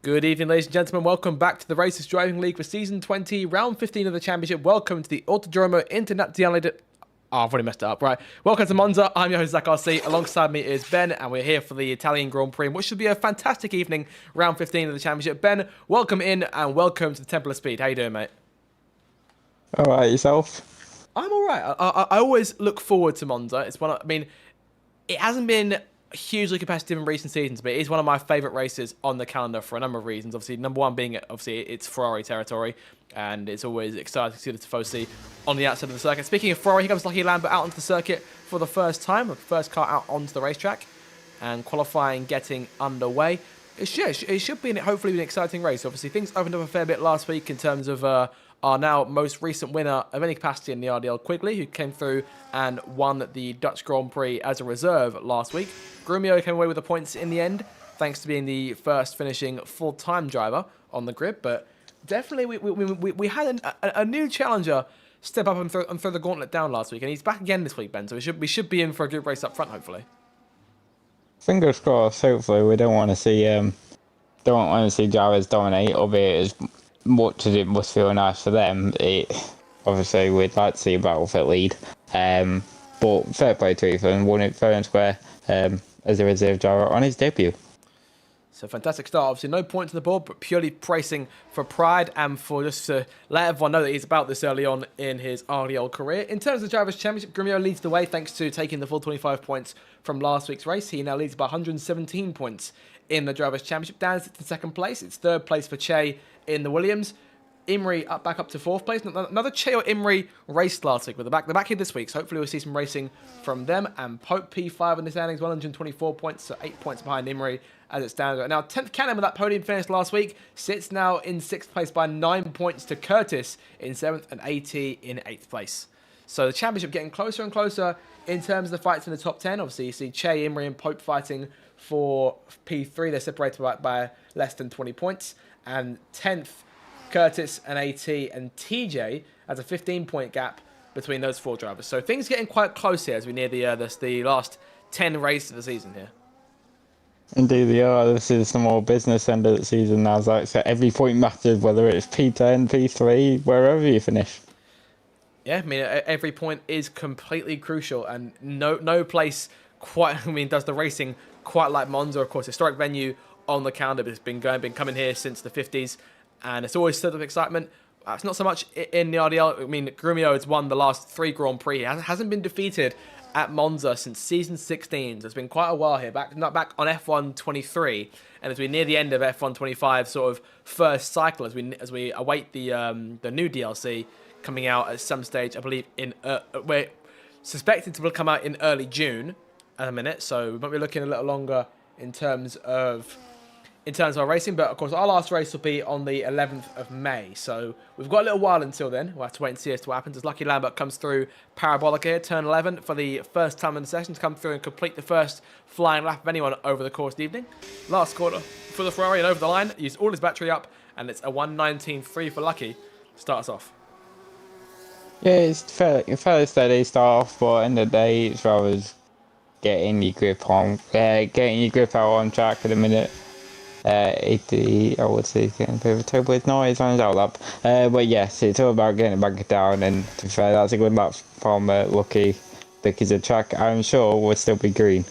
Good evening, ladies and gentlemen. Welcome back to the Racers Driving League for Season 20, Round 15 of the Championship. Welcome to the Autodromo Internazionale. Oh, I've already messed it up. Right. Welcome to Monza. I'm your host, Zach RC. Alongside me is Ben, and we're here for the Italian Grand Prix, which should be a fantastic evening, Round 15 of the Championship. Ben, welcome in, and welcome to the Temple of Speed. How you doing, mate? All right, yourself? I'm all right. I always look forward to Monza. It hasn't been hugely competitive in recent seasons, but it is one of my favourite races on the calendar for a number of reasons. Obviously, number one being it's Ferrari territory, and it's always exciting to see the Tifosi on the outside of the circuit. Speaking of Ferrari, here comes Lucky Lambert out onto the circuit for the first time, the first car out onto the racetrack, and qualifying getting underway. It should be hopefully an exciting race. Obviously, things opened up a fair bit last week in terms of our now most recent winner of any capacity in the RDL, Quigley, who came through and won the Dutch Grand Prix as a reserve last week. Grumio came away with the points in the end, thanks to being the first finishing full-time driver on the grid. But definitely, we had a new challenger step up and throw the gauntlet down last week, and he's back again this week, Ben. So we should be in for a good race up front, hopefully. Fingers crossed. Hopefully, we don't want to see drivers dominate, albeit as much as it must feel nice for them. Obviously we'd like to see a Battlefield lead. But fair play to Ethan, won it fair and square as a reserve driver on his debut. So fantastic start. Obviously, no points on the board, but purely racing for pride and for just to let everyone know that he's about this early on in his RDL career. In terms of the Drivers' Championship, Grumio leads the way thanks to taking the full 25 points from last week's race. He now leads by 117 points in the Drivers' Championship. Dan sits in second place. It's third place for Che in the Williams. Imri back up to fourth place. Another Che or Imri raced last week, but they're back here this week, so hopefully we'll see some racing from them. And Pope P5 in the standings, 124 points, so 8 points behind Imri as it stands right now. 10th Cannon with that podium finish last week, sits now in 6th place by 9 points to Curtis in 7th and AT in 8th place. So the championship getting closer and closer in terms of the fights in the top 10. Obviously, you see Che, Imri and Pope fighting for P3. They're separated by less than 20 points. And 10th, Curtis and AT and TJ has a 15-point gap between those four drivers. So things getting quite close here as we near the last 10 races of the season here. Indeed they are. This is the more business end of the season now, Zach. So every point matters, whether it's P10, P3, wherever you finish. Yeah, I mean, every point is completely crucial, and no place quite, does the racing quite like Monza, of course, historic venue on the calendar, but it's been coming here since the 50s, and it's always stirred up excitement. It's not so much in the RDL. I mean, Grumio has won the last 3 Grand Prix. He hasn't been defeated at Monza since season 16. So it's been quite a while here. Back on F1 23, and as we near the end of F1 25, sort of first cycle, as we await the new DLC coming out at some stage, I believe we're suspected to come out in early June at a minute. So we might be looking a little longer in terms of our racing, but of course our last race will be on the 11th of May, so we've got a little while until then. We'll have to wait and see as to what happens as Lucky Lambert comes through Parabolic here, turn 11, for the first time in the session to come through and complete the first flying lap of anyone over the course of the evening. Last quarter for the Ferrari and over the line, used all his battery up, and it's a 1:19.3 for Lucky to start us off. Yeah, it's fairly steady start off, but end of the day, it's rather getting your grip out on track at the minute. 80, I would say, getting a bit of a turbo noise on his outlap. But yes, it's all about getting it back down, and to be fair, that's a good lap from Lucky, because the track, I'm sure, will still be green.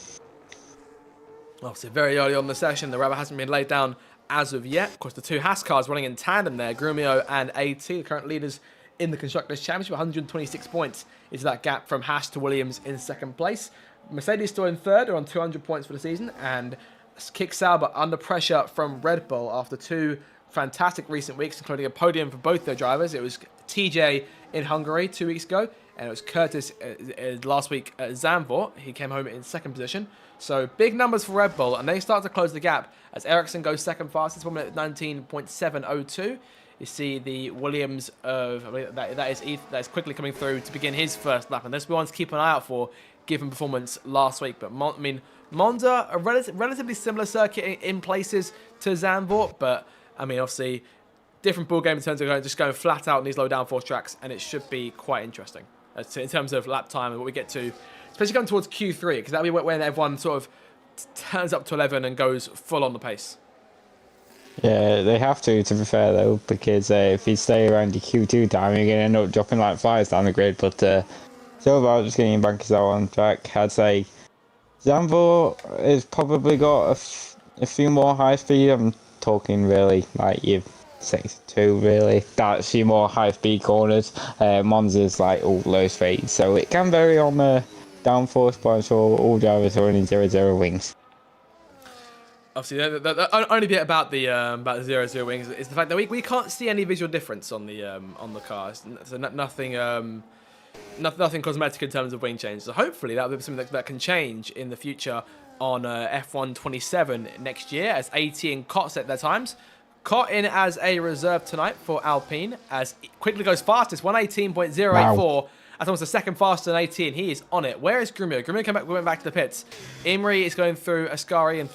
Obviously, very early on the session, the rubber hasn't been laid down as of yet. Of course, the two Haas cars running in tandem there, Grumio and AT, the current leaders in the Constructors' Championship. 126 points is that gap from Haas to Williams in second place. Mercedes still in third, are on 200 points for the season, and Kick Sauber under pressure from Red Bull after 2 fantastic recent weeks, including a podium for both their drivers. It was TJ in Hungary 2 weeks ago, and it was Curtis last week at Zandvoort. He came home in second position. So big numbers for Red Bull, and they start to close the gap as Ericsson goes second fastest, 1 minute 19.702. You see the Williams of, that is quickly coming through to begin his first lap, and this will be one to keep an eye out for, given performance last week. But Monza, a relatively similar circuit in places to Zandvoort, but obviously different ball game in terms of just going flat out on these low downforce tracks, and it should be quite interesting in terms of lap time and what we get to, especially going towards Q3, because that'll be when everyone sort of turns up to 11 and goes full on the pace. Yeah, they have to be fair though, because if you stay around your Q2 time, you're gonna end up dropping like flies down the grid. But it's all about just getting your bankers out on track. I'd say Zambo has probably got a few more high speed. I'm talking really like your 62 really. That's your more high speed corners. Monza's like all low speed, so it can vary on the downforce, but I'm sure all drivers are running 0-0 wings. Obviously, the only bit about the 0-0 wings is the fact that we can't see any visual difference on the cars. So nothing nothing cosmetic in terms of wing change. So hopefully that will be something that can change in the future on F1 27 next year, as AT and Cot set their times. Cot in as a reserve tonight for Alpine, as quickly goes fastest, 118.084. Wow. That's almost a second faster than 18. He is on it. Where is Grumio? Grumio went back to the pits. Imri is going through Ascari and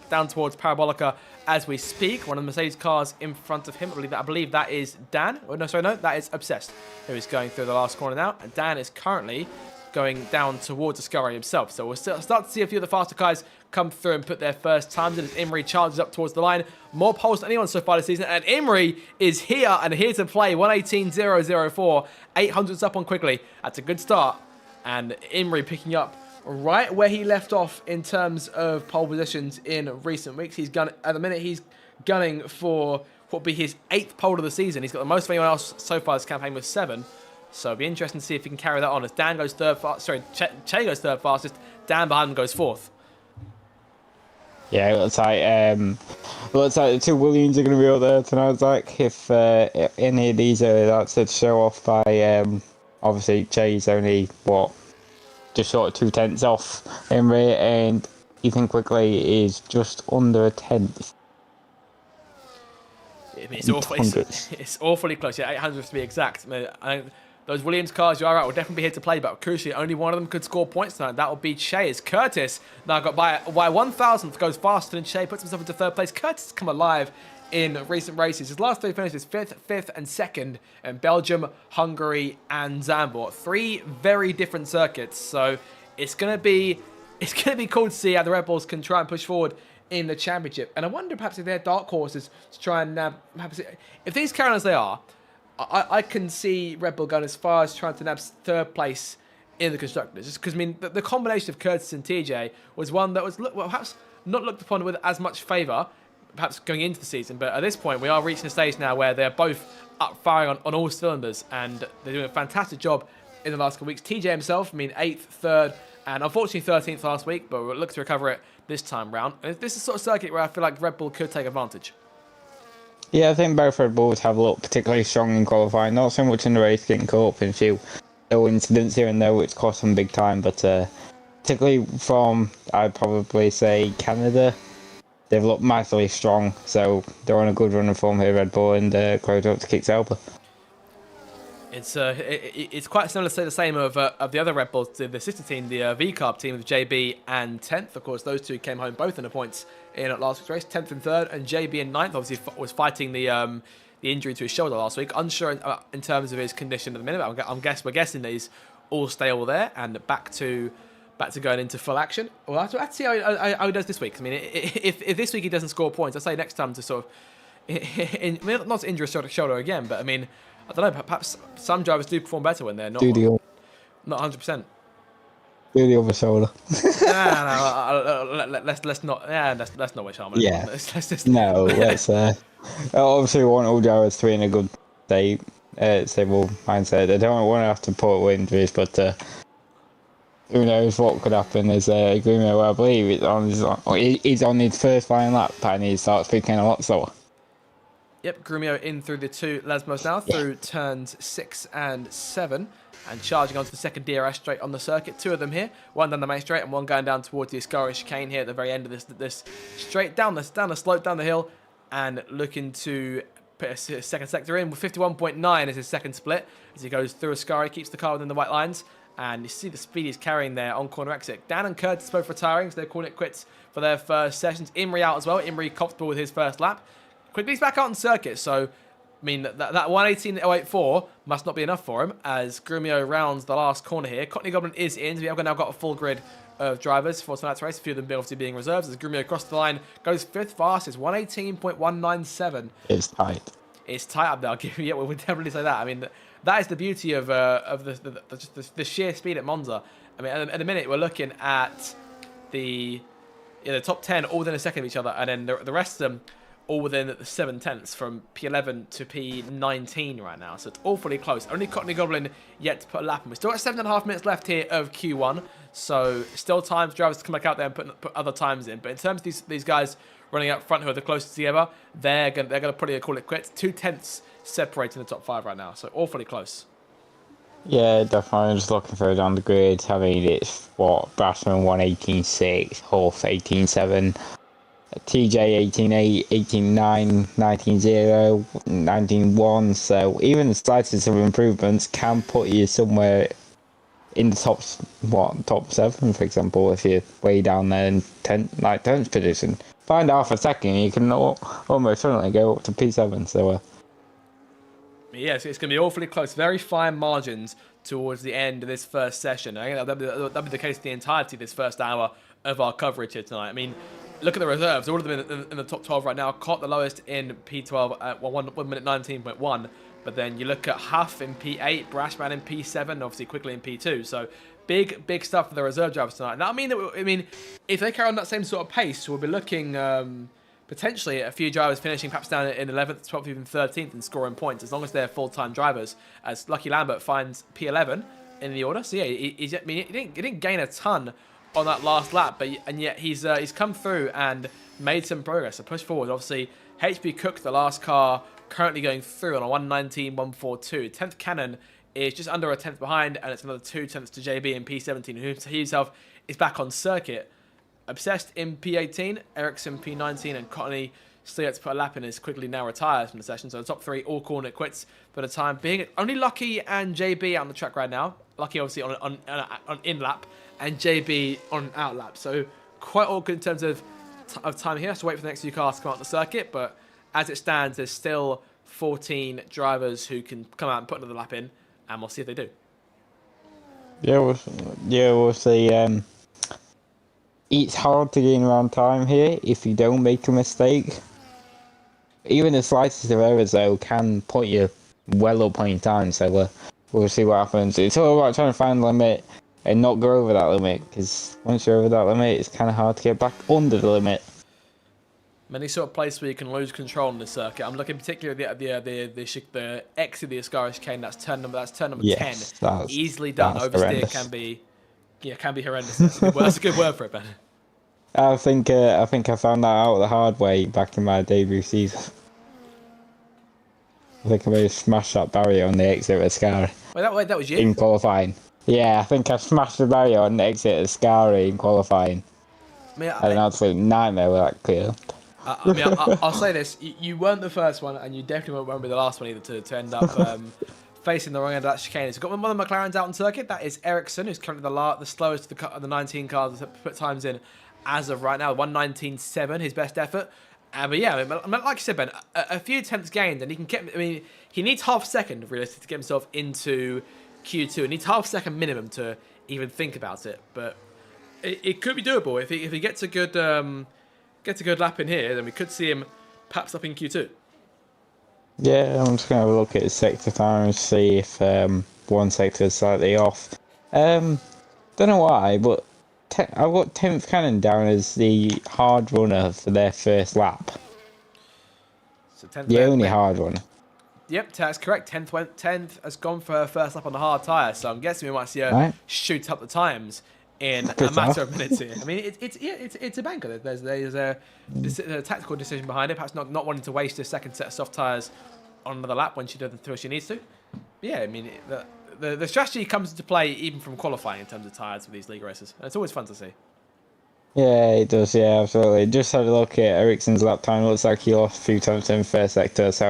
down towards Parabolica as we speak. One of the Mercedes cars in front of him. I believe that is Dan. Oh, no, that is Obsessed, who is going through the last corner now. And Dan is currently going down towards Ascari himself. So we'll start to see a few of the faster guys come through and put their first times in as Imri charges up towards the line. More poles than anyone so far this season. And Imri is here and here to play. 118.004. 800s up on quickly. That's a good start. And Imri picking up right where he left off in terms of pole positions in recent weeks. At the minute, he's gunning for what will be his 8th pole of the season. He's got the most of anyone else so far this campaign with 7. So it'll be interesting to see if he can carry that on as Dan goes third Che goes third fastest. Dan behind him goes 4th. Yeah, it looks like the two Williams are going to be out there tonight. Like if any of these are that's to show off by obviously Che's only just short of 0.2 off Emery, and Ethan Quickly is just under a tenth. I mean, it's awfully close. Yeah, 800 to be exact. I think those Williams cars, you're right, will definitely be here to play, but crucially, only one of them could score points tonight. That will be Che. As Curtis now got by 1,000th, goes faster than Che, puts himself into 3rd place. Curtis has come alive in recent races. His last 3 finishes 5th, and 2nd in Belgium, Hungary, and Zandvoort. 3 very different circuits, so it's gonna be cool to see how the Red Bulls can try and push forward in the championship. And I wonder perhaps if they're dark horses to try and perhaps if these carry on as they are, I can see Red Bull going as far as trying to nab 3rd place in the constructors. Just because, I mean, the combination of Curtis and TJ was one that was perhaps not looked upon with as much favour, perhaps going into the season. But at this point, we are reaching a stage now where they're both up firing on all cylinders, and they're doing a fantastic job in the last couple of weeks. TJ himself, I mean, 8th, 3rd, and unfortunately 13th last week, but we'll look to recover it this time round. And this is the sort of circuit where I feel like Red Bull could take advantage. Yeah, I think both Red Bulls have looked particularly strong in qualifying. Not so much in the race, getting caught up in a few little incidents here and there, which cost them big time. But particularly from, I'd probably say, Canada, they've looked massively strong. So they're on a good run of form here, Red Bull, and close up to kick Sauber. It's quite similar to say the same of the other Red Bulls, the sister team, the V-Carb team with JB and 10th. Of course, those two came home both in the points in last week's race, 10th and 3rd, and JB in 9th obviously was fighting the injury to his shoulder last week. Unsure in terms of his condition at the minute. We're guessing that he's all stable there and back to going into full action. Well, let's see how he does this week. I mean, if this week he doesn't score points, I'd say next time to sort of not to injure his shoulder again, but I mean, I don't know, perhaps some drivers do perform better when they're not 100%. Do the other shoulder. Let's not wish harm on Yeah. Let's No, let's obviously we want all drivers to be in a good stable mindset. They don't want to have to put away injuries, but who knows what could happen. There's a agreement where I believe he's on his first line lap and he starts speaking a lot slower. Yep, Grumio in through the 2 Lesmos now, through turns 6 and 7, and charging onto the second DRS straight on the circuit. 2 of them here, one down the main straight and one going down towards the Ascari chicane here at the very end of this straight down the slope, down the hill, and looking to put a second sector in with 51.9 as his second split as he goes through Ascari, keeps the car within the white lines, and you see the speed he's carrying there on corner exit. Dan and Curtis both retiring, so they're calling it quits for their first sessions. Imri out as well. Imri comfortable with his first lap. Quickly's back out on circuit, so I mean that 118.084 must not be enough for him as Grumio rounds the last corner here. Cockney Goblin is in, so we have now got a full grid of drivers for tonight's race. A few of them obviously being reserves. As Grumio across the line goes 5th fastest, 118.197. It's tight. It's tight up there. I'll give you. Yeah, we would definitely say that. I mean, that is the beauty of the sheer speed at Monza. I mean, at the minute we're looking at the top 10 all within a second of each other, and then the rest of them all within the 7/10ths from P11 to P19 right now. So it's awfully close. Only Cottony Goblin yet to put a lap in. We've still got 7.5 minutes left here of Q1, so still time for drivers to come back out there and put other times in. But in terms of these guys running up front who are the closest together, they're gonna probably call it quits. 2/10ths separating the top 5 right now, so awfully close. Yeah, definitely. Just looking further down the grid. I mean, it's what Brashman 118.6, Huff 18.7, TJ 18.8, 18.9, 19.0, 19.1. So even the slightest of improvements can put you somewhere in the top 7, for example, if you're way down there in 10th position. Find half a second, you can almost certainly go up to P7. So. Yes, it's going to be awfully close. Very fine margins towards the end of this first session. I think that'll be the case the entirety of this first hour of our coverage here tonight. I mean, look at the reserves. All of them in the top 12 right now. Caught the lowest in P12 at 1 minute 19.1. But then you look at Huff in P8, Brashman in P7, obviously quickly in P2. So big stuff for the reserve drivers tonight. And that'll mean that, if they carry on that same sort of pace, we'll be looking potentially a few drivers finishing perhaps down in 11th, 12th, even 13th and scoring points, as long as they're full-time drivers, as Lucky Lambert finds P11 in the order. So yeah, he didn't gain a ton on that last lap, and yet he's come through and made some progress, a push forward. Obviously, HB Cook, the last car, currently going through on a 119.142. 10th Cannon is just under a 10th behind, and it's another 2/10ths to JB in P17, who he himself is back on circuit. Obsessed in P18, Ericsson P19, and Cottony still yet to put a lap in, is quickly now retired from the session. So the top 3 all calling it quits for the time being. Only Lucky and JB out on the track right now. Lucky obviously on in lap, and JB on an out lap. So quite awkward in terms of time here. So wait for the next few cars to come out on the circuit. But as it stands, there's still 14 drivers who can come out and put another lap in, and we'll see if they do. Yeah, we'll see. It's hard to gain around time here if you don't make a mistake. Even the slightest of errors, though, can put you well up on your time, so we'll see what happens. It's all about trying to find the limit and not go over that limit, because once you're over that limit, it's kind of hard to get back under the limit. Many sort of places where you can lose control on the circuit. I'm looking particularly at the exit of the Ascaris chicane. That's turn number 10. Easily done. Oversteer can be horrendous. That's a good word for it, Ben. I think I found that out the hard way back in my debut season. I think I may have smashed that barrier on the exit of Ascari. Wait, that was you? In qualifying. Yeah, I think I smashed the barrier on the exit of Ascari in qualifying. I had an absolute nightmare with that clear. I'll say this. You weren't the first one, and you definitely won't be the last one either to end up facing the wrong end of that chicane. So we've got one of the McLarens out on circuit. That is Ericsson, who's currently the slowest of the 19 cars to put times in as of right now. 119.7, his best effort. But yeah, like you said, Ben, a few attempts gained, and he can get. He needs half a second realistically to get himself into Q2. He needs half a second minimum to even think about it. But it could be doable if he gets a good lap in here. Then we could see him perhaps up in Q2. Yeah, I'm just going to have a look at his sector time and see if one sector is slightly off. Don't know why, but I've got 10th Cannon down as the hard runner for their first lap. So 10th the only hard runner. Yep, that's correct. 10th has gone for her first lap on the hard tyre, so I'm guessing we might see her shoot up the times in a matter of minutes here. I mean, it's a banker. There's a tactical decision behind it. Perhaps not wanting to waste a second set of soft tyres on another lap when she doesn't feel she needs to. Yeah, I mean, the strategy comes into play even from qualifying in terms of tyres for these league races. And it's always fun to see. Yeah, it does. Yeah, absolutely. Just had a look at Ericsson's lap time. It looks like he lost a few times in first sector. So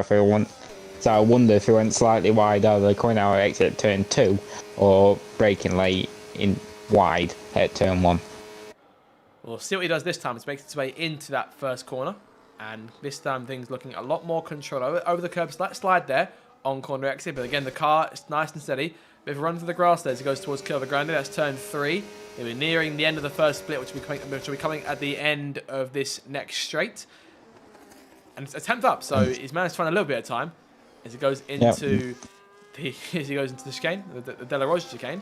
I wonder if he went slightly wide, either coming out at exit turn 2 or braking late in wide at turn 1. We'll see what he does this time. It makes its way into that first corner, and this time things looking a lot more control over the curb slide there on corner exit. But again, the car is nice and steady. Bit of a run through the grass there as he goes towards Curva Grande. That's turn 3. We're nearing the end of the first split, which will be coming at the end of this next straight. And it's a 10th up, so he's managed to find a little bit of time as he goes into the chicane, the De La Rosa chicane.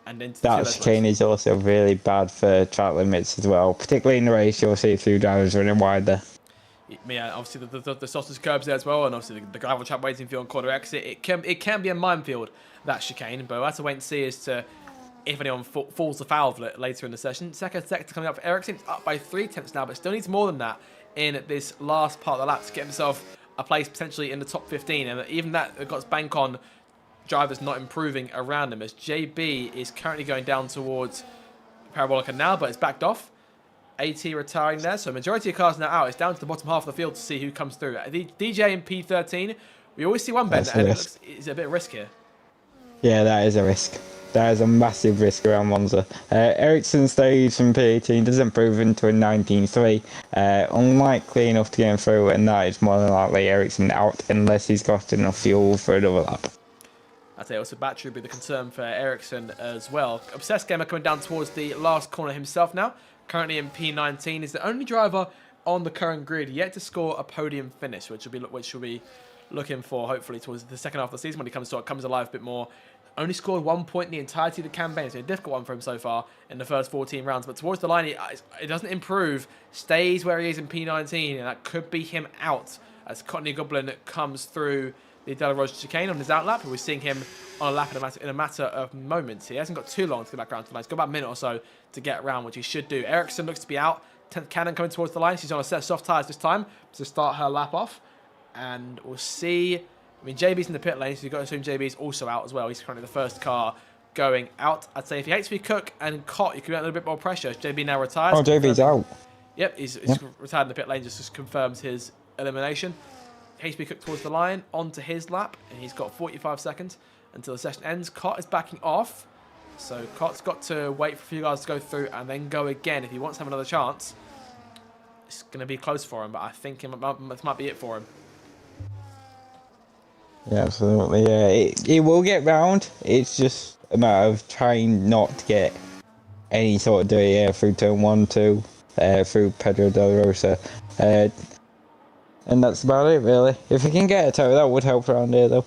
And into that chicane is also really bad for track limits as well, particularly in the race. You'll see a few drivers running wide there. Yeah, obviously the sausage curbs there as well, and obviously the gravel trap waiting field on quarter exit. It can be a minefield, that chicane, but we'll have to wait and see as to if anyone falls the foul of it later in the session. Second sector coming up for Ericsson. It's up by 3/10 now, but still needs more than that in this last part of the lap to get himself a place potentially in the top 15. And even that got bank on drivers not improving around him, as JB is currently going down towards Parabolica now, but it's backed off. AT retiring there, so majority of cars now out. It's down to the bottom half of the field to see who comes through. The DJ in P13, we always see one bend, and it's a bit of risk here. Yeah, that is a risk. That is a massive risk around Monza. Ericsson stays from P18, does improve into a 19.3. Unlikely enough to get him through, and that is more than likely Ericsson out unless he's got enough fuel for another lap. I'd say also battery would be the concern for Ericsson as well. Obsessed Gamer coming down towards the last corner himself now. Currently in P19, is the only driver on the current grid yet to score a podium finish, which will be looking for hopefully towards the second half of the season when he comes alive a bit more. Only scored 1 point in the entirety of the campaign. It's been a difficult one for him so far in the first 14 rounds, but towards the line it doesn't improve. Stays where he is in P19, and that could be him out as Courtney Goblin comes through the De La Rosa chicane on his outlap. We're seeing him on a lap in a matter of moments. He hasn't got too long to get back around to the line. He's got about a minute or so to get around, which he should do. Ericsson looks to be out. 10th Cannon coming towards the line. She's on a set of soft tyres this time to start her lap off. And we'll see. I mean, JB's in the pit lane, so you've got to assume JB's also out as well. He's currently the first car going out. I'd say if he HB Cook and Cott, you could get a little bit more pressure. JB now retires. Oh, JB's out. Yep, he's retired in the pit lane, just confirms his elimination. HB Cook towards the line, onto his lap, and he's got 45 seconds until the session ends. Cott is backing off, so Cott's got to wait for a few guys to go through and then go again if he wants to have another chance. It's going to be close for him, but I think this might be it for him. Yeah, absolutely. Yeah, it will get round. It's just a matter of trying not to get any sort of delay through turn 1, 2, through Pedro de la Rosa. And that's about it, really. If we can get a tow, that would help around here, though.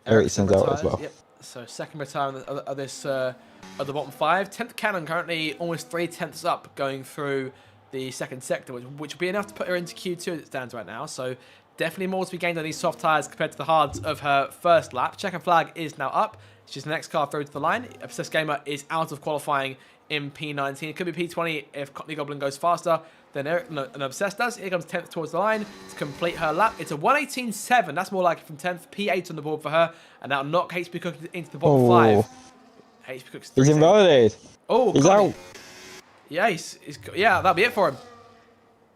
Ericsson's out as well. Yep. So second retirement of this of the bottom 5. 10th Cannon currently almost 3/10 up, going through the second sector, which will be enough to put her into Q2 as it stands right now. So definitely more to be gained on these soft tyres compared to the hards of her first lap. Checker flag is now up. She's the next car through to the line. Obsessed Gamer is out of qualifying in P19. It could be P20 if Courtney Goblin goes faster than Obsessed does. Here comes 10th towards the line to complete her lap. It's a 1:18.7. That's more like it from 10th. P8 on the board for her. And that'll knock HB Cook into the bottom 5. HB Cook's 3. He's invalidated. Oh, he's out. Yeah, yeah, that'll be it for him.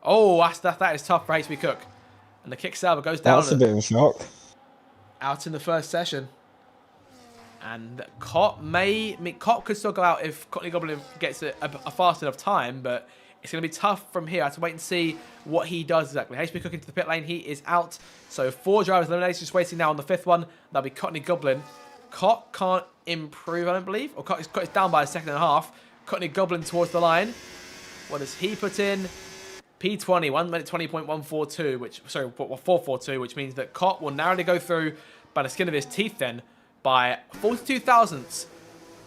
Oh, that is tough for HB Cook. And the kick salver goes down. That's a bit of a shock. Out in the first session. And Cott could still go out if Courtney Goblin gets a fast enough time, but it's going to be tough from here. I have to wait and see what he does exactly. HB Cook into the pit lane. He is out. So 4 drivers eliminated. Just waiting now on the 5th one. That'll be Courtney Goblin. Cott can't improve, I don't believe. Or Cott is down by a second and a half. Courtney Goblin towards the line. What does he put in? P20, 1:20.142, which 442, which means that Cott will narrowly go through by the skin of his teeth then by 42 thousandths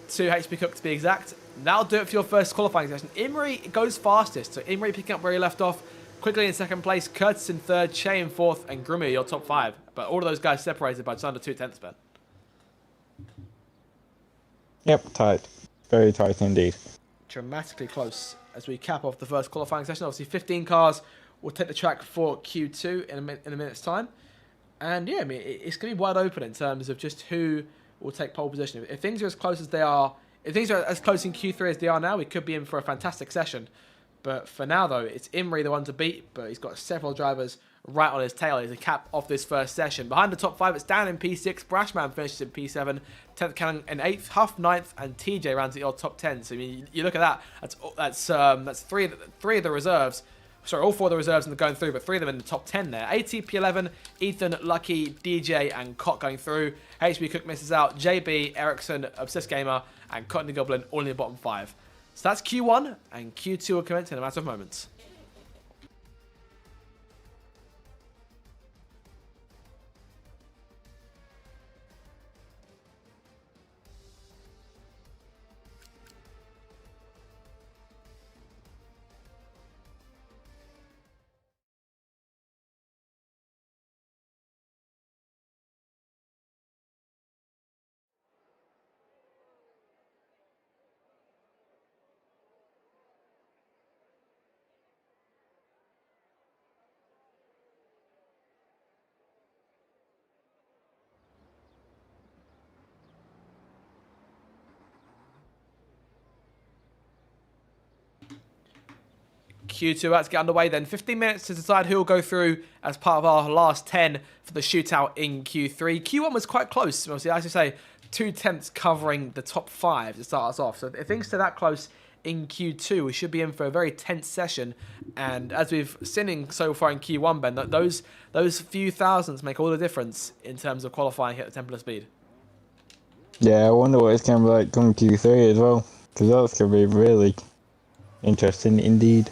to HB Cook to be exact. That'll do it for your first qualifying session. Imrie goes fastest, so Imrie picking up where he left off quickly in second place, Curtis in 3rd, Shea in 4th, and Grummy your top 5. But all of those guys separated by just under 2/10, Ben. Yep, tight. Very tight indeed. Dramatically close as we cap off the first qualifying session. Obviously 15 cars will take the track for Q2 in a minute's time. And yeah, I mean, it's going to be wide open in terms of just who will take pole position. If things are as close as they are, if things are as close in Q3 as they are now, we could be in for a fantastic session. But for now, though, it's Imrie the one to beat, but he's got several drivers right on his tail. He's a cap off this first session. Behind the top 5, it's Dan in P6, Brashman finishes in P7, 10th Cannon in 8th, Huff 9th, and TJ rounds the odd top 10. So I mean, you look at that, that's 3 of the reserves. Sorry, all 4 of the reserves are going through, but 3 of them in the top 10 there. ATP11, Ethan, Lucky, DJ, and Cot going through. HB Cook misses out. JB, Ericsson, Obsessed Gamer, and Cotton the Goblin all in the bottom 5. So that's Q1, and Q2 will commence in a matter of moments. Q2 about to get underway then. 15 minutes to decide who will go through as part of our last 10 for the shootout in Q3. Q1 was quite close. Obviously, as you say, 2 tenths covering the top 5 to start us off. So if things stay that close in Q2, we should be in for a very tense session. And as we've seen so far in Q1, Ben, those few thousands make all the difference in terms of qualifying at the Templar speed. Yeah, I wonder what it's going to be like come Q3 as well, because that's going to be really interesting indeed.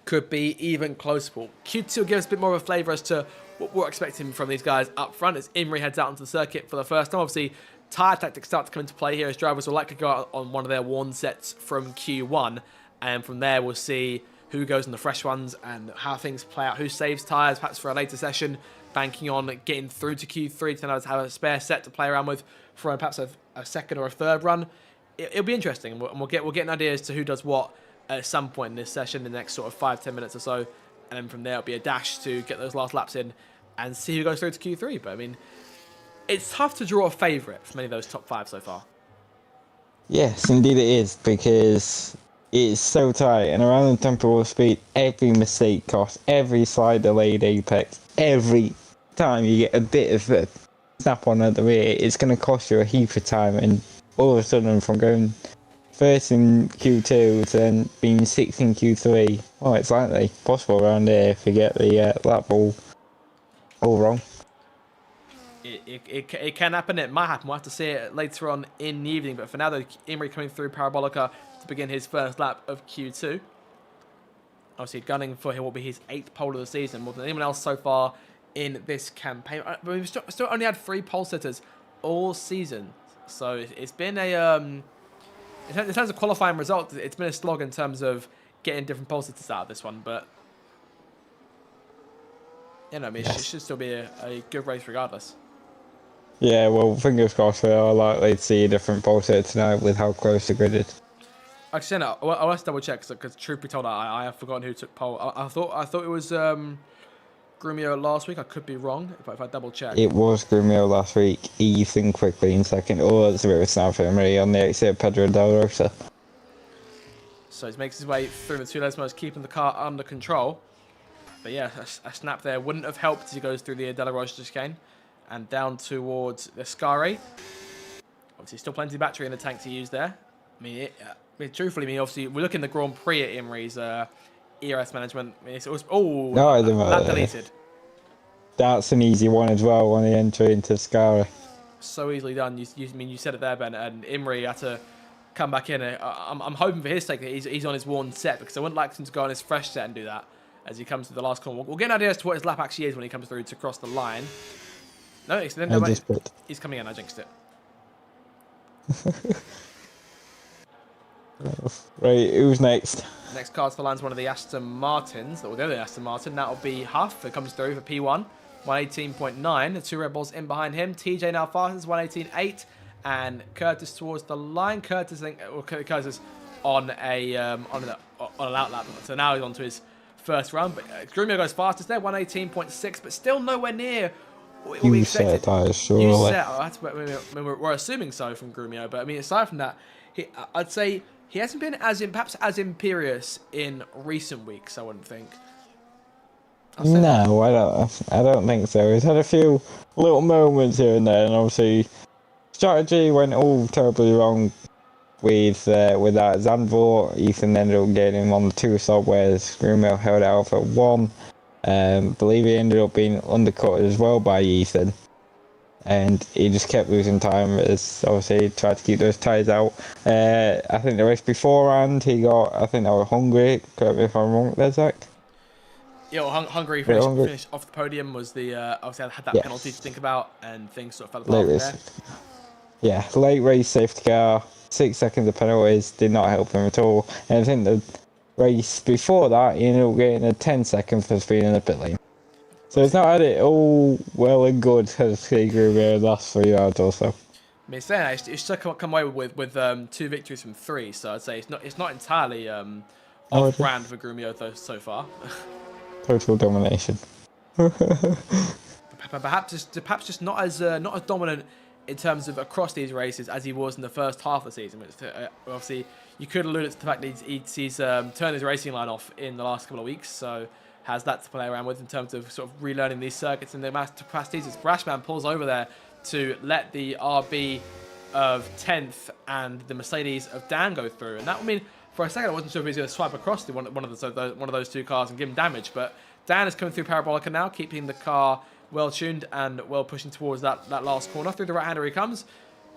Could be even closer. Q2 will give us a bit more of a flavour as to what we're expecting from these guys up front as Imri heads out onto the circuit for the first time. Obviously, tyre tactics start to come into play here as drivers will likely go out on one of their worn sets from Q1, and from there we'll see who goes on the fresh ones and how things play out, who saves tyres perhaps for a later session, banking on getting through to Q3 to have a spare set to play around with for perhaps a second or a third run. It'll be interesting, and we'll get an idea as to who does what at some point in this session, in the next sort of 5-10 minutes or so, and then from there it'll be a dash to get those last laps in and see who goes through to Q3. But I mean, it's tough to draw a favourite from any of those top 5 so far. Yes, indeed it is, because it's so tight, and around the temporal speed, every mistake costs, every slide delayed apex, every time you get a bit of a snap on at the rear, it's going to cost you a heap of time, and all of a sudden from going first in Q2 to then being 6th in Q3, well, it's likely possible around here if you get the lap ball all wrong. It can happen, it might happen. We'll have to see it later on in the evening. But for now, though, Imri coming through Parabolica to begin his first lap of Q2. Obviously, gunning for what will be his 8th pole of the season, more than anyone else so far in this campaign. But we've still only had 3 pole sitters all season. So it's been a... in terms of qualifying results, it's been a slog in terms of getting different pole sitters out of this one. But, you know, I mean, it should still be a good race regardless. Yeah, well, fingers crossed we are likely to see a different pole sitter tonight with how close the grid is. Actually, no, I'll have to double check because truth be told, I have forgotten who took pole. I thought it was Grumio last week. I could be wrong if I double check. It was Grumio last week. Ethan quickly in second. Oh, that's a bit of a snap for Emery on the exit. Pedro Del Rosa. So he makes his way through the 2 Lesmos, keeping the car under control. But yeah, a snap there wouldn't have helped as he goes through the Della Rosa chicane and down towards the Scari. Obviously, still plenty of battery in the tank to use there. I mean, truthfully, obviously, we're looking at the Grand Prix at Imri's ERS management. I mean, it was that deleted. That's an easy one as well on the entry into Scari. So easily done. You said it there, Ben, and Imri had to come back in. I'm hoping for his sake that he's on his worn set, because I wouldn't like him to go on his fresh set and do that as he comes to the last corner. We'll get an idea as to what his lap actually is when he comes through to cross the line. No, he's coming in. I jinxed it. Right, who's next? Next car to the line is one of the Aston Martins. Or the other Aston Martin. That'll be Huff. It comes through for P1. 118.9. The 2 Red Bulls in behind him. TJ now fastest. 118.8. And Curtis towards the line. Curtis on an outlap. So now he's on to his first run. But Grumio goes fastest there. 118.6. But still nowhere near what we expected. We're assuming so from Grumio. But I mean, aside from that, I'd say he hasn't been perhaps as imperious in recent weeks, I wouldn't think. No, I don't think so. He's had a few little moments here and there, and obviously strategy went all terribly wrong with that Zandvoort. Ethan ended up getting him on the 2 stop, whereas Grumio held out for 1. Believe he ended up being undercut as well by Ethan. And he just kept losing time as obviously he tried to keep those tyres out. I think the race beforehand he got, I think that was Hungary, correct me if I'm wrong there, Zach? Yeah, well, Hungary finished off the podium, was the obviously had that penalty to think about, and things sort of fell apart from there. Yeah, late race safety car, 6 seconds of penalties did not help him at all. And I think the race before that he ended up getting a 10-second for speed in the pit lane. So it's not had it all well and good as he grew the last 3 rounds or so. I mean, saying that, it's still come away with 2 victories from 3, so I'd say it's not entirely off brand for Grumio though so far. Total domination. Perhaps just not as dominant in terms of across these races as he was in the first half of the season. Obviously, you could allude to the fact that he's turned his racing line off in the last couple of weeks, so has that to play around with in terms of sort of relearning these circuits and the master capacities. As Brashman pulls over there to let the RB of 10th and the Mercedes of Dan go through, and that, I mean, for a second I wasn't sure if he was going to swipe across to one of those 2 cars and give him damage, but Dan is coming through Parabolica now, keeping the car well tuned and well pushing towards that last corner. Through the right hander he comes.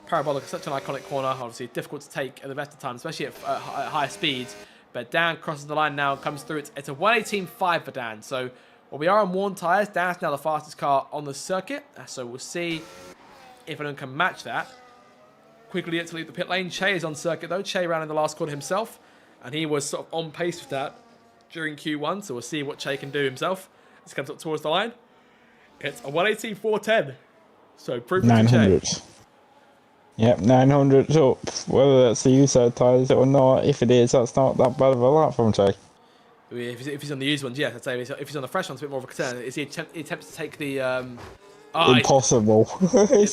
Parabolica, such an iconic corner, obviously difficult to take at the best of times, especially at higher speeds. But Dan crosses the line now and comes through. It's a 1:18.5 for Dan. So, well, we are on worn tyres. Dan's now the fastest car on the circuit. So we'll see if anyone can match that. Quickly to leave the pit lane. Che is on circuit though. Che ran in the last corner himself. And he was sort of on pace with that during Q1. So we'll see what Che can do himself. This comes up towards the line. It's a 1:18.410. So proof for 900. Che. Yep, 900 up. Whether that's the USAID tyres or not, if it is, that's not that bad of a lap from Che. If he's on the used ones, yes, I'd say. If he's on the fresh ones, a bit more of a concern. Is he attempts to take the... Impossible. It's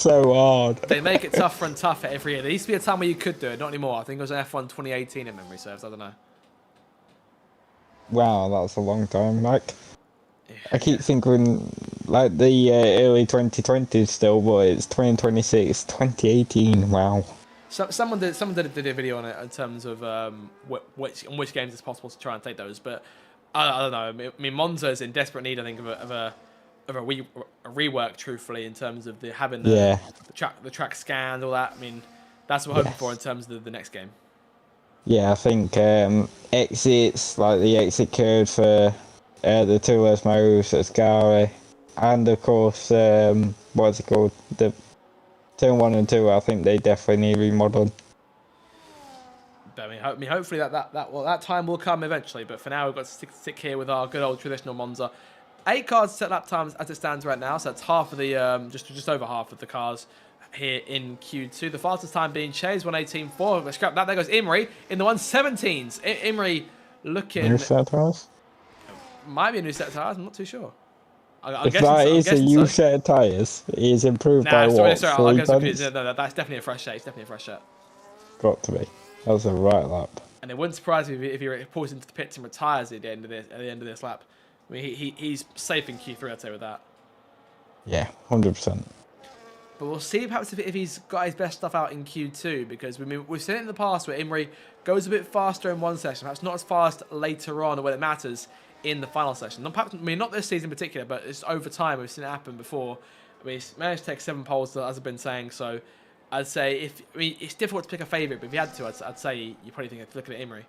so hard. They make it tougher and tougher every year. There used to be a time where you could do it, not anymore. I think it was an F1 2018 in memory serves, I don't know. Wow, that's a long time back. I keep thinking like the early 2020s still, but it's 2026, 2018. Wow. Someone did a video on it in terms of which games it's possible to try and take those, but I don't know. I mean, Monza is in desperate need, I think, of a rework, truthfully, in terms of having the track scanned, all that. I mean, that's what we're hoping for in terms of the next game. Yeah, I think exits, like the exit code for the 2 less moves at Ascari, and of course, what's it called? The Turn 1 and 2, I think they definitely need remodeling. But I mean, hopefully that time will come eventually. But for now, we've got to stick here with our good old traditional Monza. 8 cars set lap times as it stands right now, so that's half of the just over half of the cars here in Q2. The fastest time being Che's 1:18.4. Scrap that. There goes Imri in the 1:17s. Imri looking. New set of tyres? Might be a new set of tyres. I'm not too sure. If that is a new set of tyres, he's improved by what? Sorry, no, that's definitely a fresh set. It's definitely a fresh set. Got to be. That's a right lap. And it wouldn't surprise me if he pulls into the pits and retires at the end of this lap. I mean, he's safe in Q3, I'd say, with that. Yeah, 100%. But we'll see perhaps if he's got his best stuff out in Q2, because we've seen it in the past where Imri goes a bit faster in one session, perhaps not as fast later on when it matters in the final session. Not this season in particular, but it's over time. We've seen it happen before. I mean, he's managed to take 7 poles, as I've been saying, so I'd say it's difficult to pick a favourite, but if you had to, I'd say you probably think of looking at Imri.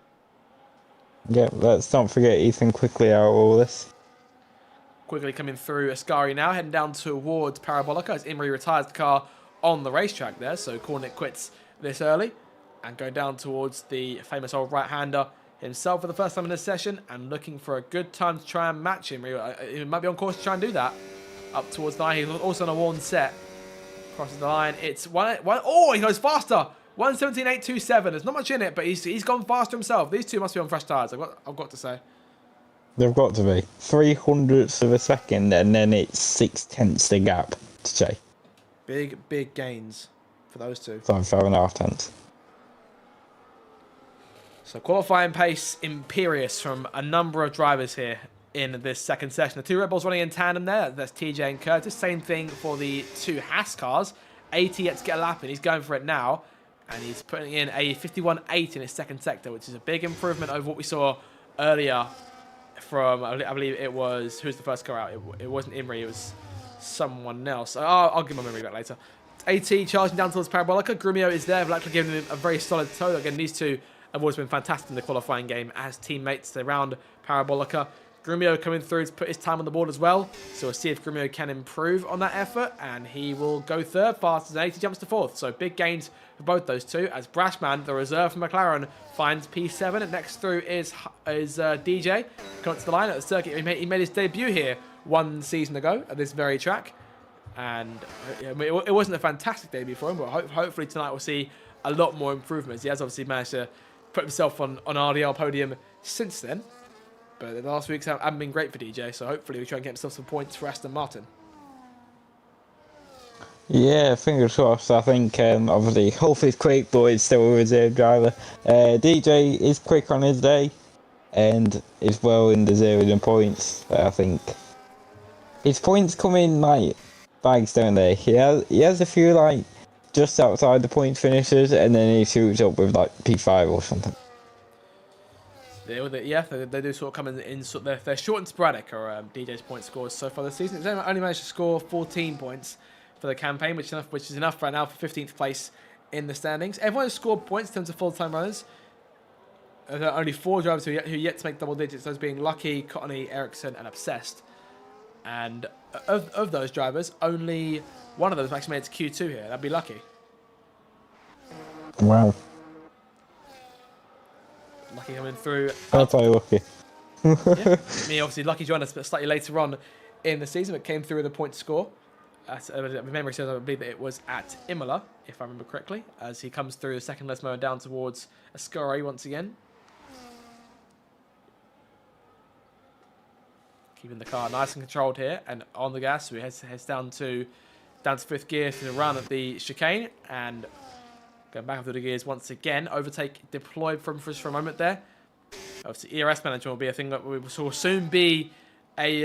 Yeah, let's not forget Ethan quickly out of all this. Quickly coming through Ascari now, heading down towards Parabolica as Imri retires the car on the racetrack there, so Cornick quits this early and going down towards the famous old right-hander himself for the first time in this session and looking for a good time to try and match him. He might be on course to try and do that. Up towards the line, he's also on a worn set. Crosses the line, it's oh, he goes faster! 1:17.827. There's not much in it, but he's gone faster himself. These two must be on fresh tyres, I've got to say. They've got to be. 300ths of a second, and then it's 6/10 the gap to Che. Big gains for those two. 5.5 tenths. So qualifying pace imperious from a number of drivers here in this second session. The 2 Red Bulls running in tandem there. That's TJ and Curtis. Same thing for the 2 Haas cars. 80 yet to get a lap in. He's going for it now. and he's putting in a 51.8 in his second sector, which is a big improvement over what we saw earlier from, I believe it was, who's the first car out? It wasn't Imri, it was someone else. I'll give my memory back later. AT charging down towards Parabolica. Grumio is there, likely giving him a very solid tow. Again, these two have always been fantastic in the qualifying game as teammates. They round Parabolica. Grumio coming through to put his time on the board as well. So we'll see if Grumio can improve on that effort. And he will go third fastest and 80 jumps to fourth. So big gains for both those two. As Brashman, the reserve from McLaren, finds P7. And next through is DJ. Coming to the line at the circuit. He made his debut here 1 season ago at this very track. And it wasn't a fantastic debut for him. But hopefully tonight we'll see a lot more improvements. He has obviously managed to put himself on RDL podium since then. But the last weeks haven't been great for DJ, so hopefully we try and get himself some points for Aston Martin. Yeah, fingers crossed. I think obviously Hulf is quick, but it's still a reserve driver. DJ is quick on his day, and is well in deserving the points. But I think his points come in like bags, don't they? He has a few like just outside the points finishes, and then he shoots up with like P5 or something. Yeah, they do sort of come in they're short and sporadic, or DJ's point scores so far this season. He's only managed to score 14 points for the campaign, which is enough right now for 15th place in the standings. Everyone has scored points in terms of full-time runners. There are only 4 drivers who yet to make double digits, those being Lucky, Cottony, Ericsson, and Obsessed. And of those drivers, only one of them has actually made it to Q2 here. That'd be Lucky. Wow. Lucky coming through. I'll play Lucky. Yeah. Me, obviously, Lucky joined us slightly later on in the season, but came through with a point score. Memory says I believe that it was at Imola, if I remember correctly, as he comes through the second less mower down towards Ascari once again. Keeping the car nice and controlled here and on the gas. So he heads down to 5th gear to the run at the chicane, and going back through the gears once again. Overtake deployed for a moment there. Obviously, ERS management will be a thing that will soon be a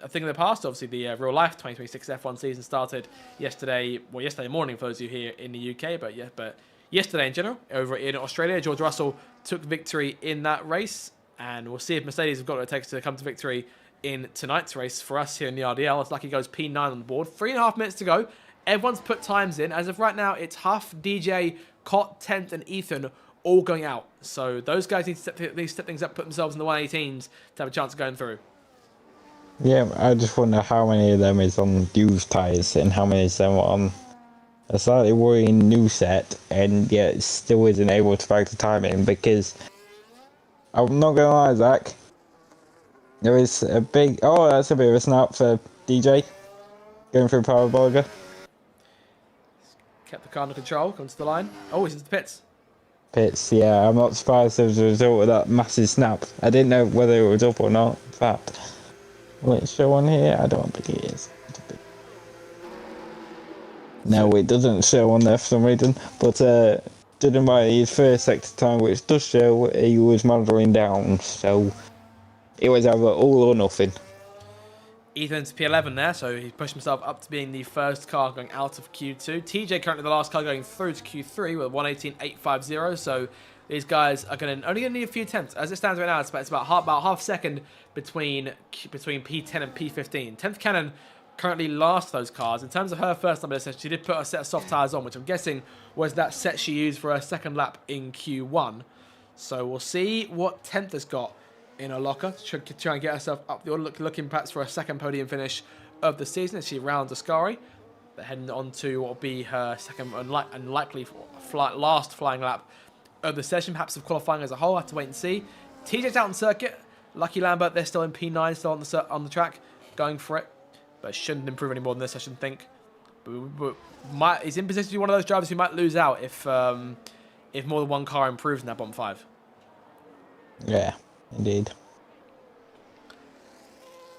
thing in the past. Obviously, the real life 2026 F1 season started yesterday. Well, yesterday morning for those of you here in the UK, but yesterday in general over in Australia, George Russell took victory in that race, and we'll see if Mercedes have got what it takes to come to victory in tonight's race for us here in the RDL. It's Lucky goes P9 on the board. 3.5 minutes to go. Everyone's put times in. As of right now, it's Huff, DJ, Cott, Tent, and Ethan all going out. So those guys need to step things up, put themselves in the 118s to have a chance of going through. Yeah, I just wonder how many of them is on used tyres and how many of them are on a slightly worrying new set, and yet still isn't able to back the time in, because I'm not going to lie, Zach, there is a big... Oh, that's a bit of a snap for DJ going through Parabolica. Kept the car under control, comes to the line. Oh, he's into the pits. Pits, yeah, I'm not surprised as a result of that massive snap. I didn't know whether it was up or not. In fact, will it show on here? I don't think it is. No, it doesn't show on there for some reason, but judging by his first sector time, which does show he was modelling down, so it was either all or nothing. Ethan's P11 there, so he pushed himself up to being the first car going out of Q2. TJ currently the last car going through to Q3 with 118.850, so these guys are only going to need a few tenths. As it stands right now, it's about half second between P10 and P15. 10th Cannon currently last those cars. In terms of her first number, she did put a set of soft tyres on, which I'm guessing was that set she used for her second lap in Q1. So we'll see what 10th has got in her locker to try and get herself up the order, looking perhaps for a second podium finish of the season as she rounds Ascari. They're heading on to what will be her second and likely last flying lap of the session, perhaps of qualifying as a whole. Have to wait and see. TJ's out on circuit. Lucky Lambert, they're still in P9, still on the track, going for it, but shouldn't improve any more than this, I shouldn't think. But he's in position to be one of those drivers who might lose out if more than one car improves in that bottom 5. Yeah, indeed.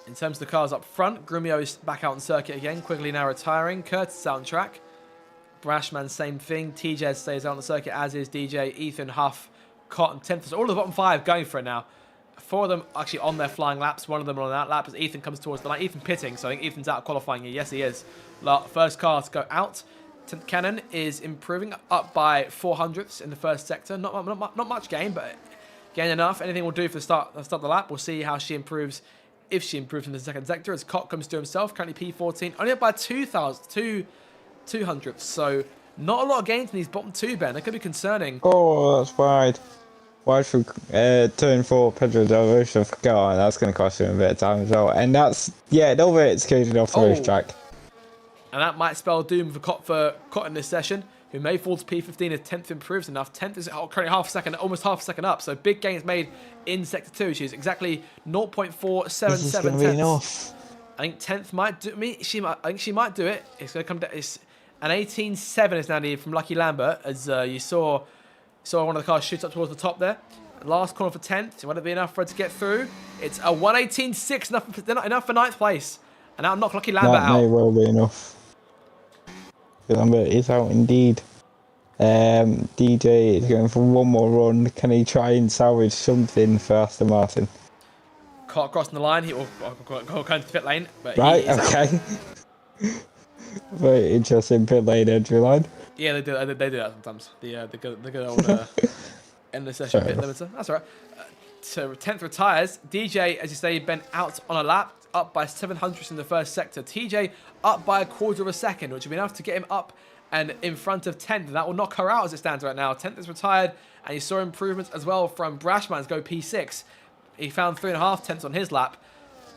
In terms of the cars up front, Grumio is back out on circuit again, Quigley now retiring, Curtis out on track, Brashman same thing, TJ stays out on the circuit, as is DJ, Ethan, Huff, Cotton, 10th. So all of the bottom 5 going for it now. 4 of them actually on their flying laps, 1 of them on that lap as Ethan comes towards the line. Ethan pitting, so I think Ethan's out of qualifying here. Yes, he is. First car to go out 10th Cannon is improving up by 400ths in the first sector. Not much gain, but gain enough. Anything will do for the start of the lap. We'll see how she improves, if she improves in the second sector, as Cott comes to himself, currently P14, only up by 200ths. So not a lot of gains in these bottom two, Ben. That could be concerning. Oh, that's wide. Wide for turn 4, Pedro Del Rocha for car. That's going to cost him a bit of time as well. And that's, yeah, another executed off the racetrack. And that might spell doom for Cott in this session, who may fall to P15 if 10th improves enough. 10th is currently almost half a second up. So big gains made in Sector 2. She's exactly 0.477 This is going to be enough. I think 10th might do me. I think she might do it. It's going to come down. It's an 18.7 is now needed from Lucky Lambert, as you saw one of the cars shoot up towards the top there. Last corner for 10th. Won't it be enough for her to get through? It's a 118.6, enough for 9th place. And that'll knock Lucky Lambert out. That may well be enough. Lambert is out indeed. DJ is going for one more run. Can he try and salvage something for Aston Martin? Caught crossing the line. He will go into the pit lane. But right, okay. Very interesting pit lane entry line. Yeah, they do that sometimes. The good old end of the session pit limiter. That's all right. So 10th retires. DJ, as you say, been out on a lap, up by 700ths in the first sector. TJ up by a quarter of a second, which would be enough to get him up and in front of 10th. And that will knock her out as it stands right now. 10th is retired, and you saw improvements as well from Brashman's go P6. He found 3.5 tenths on his lap,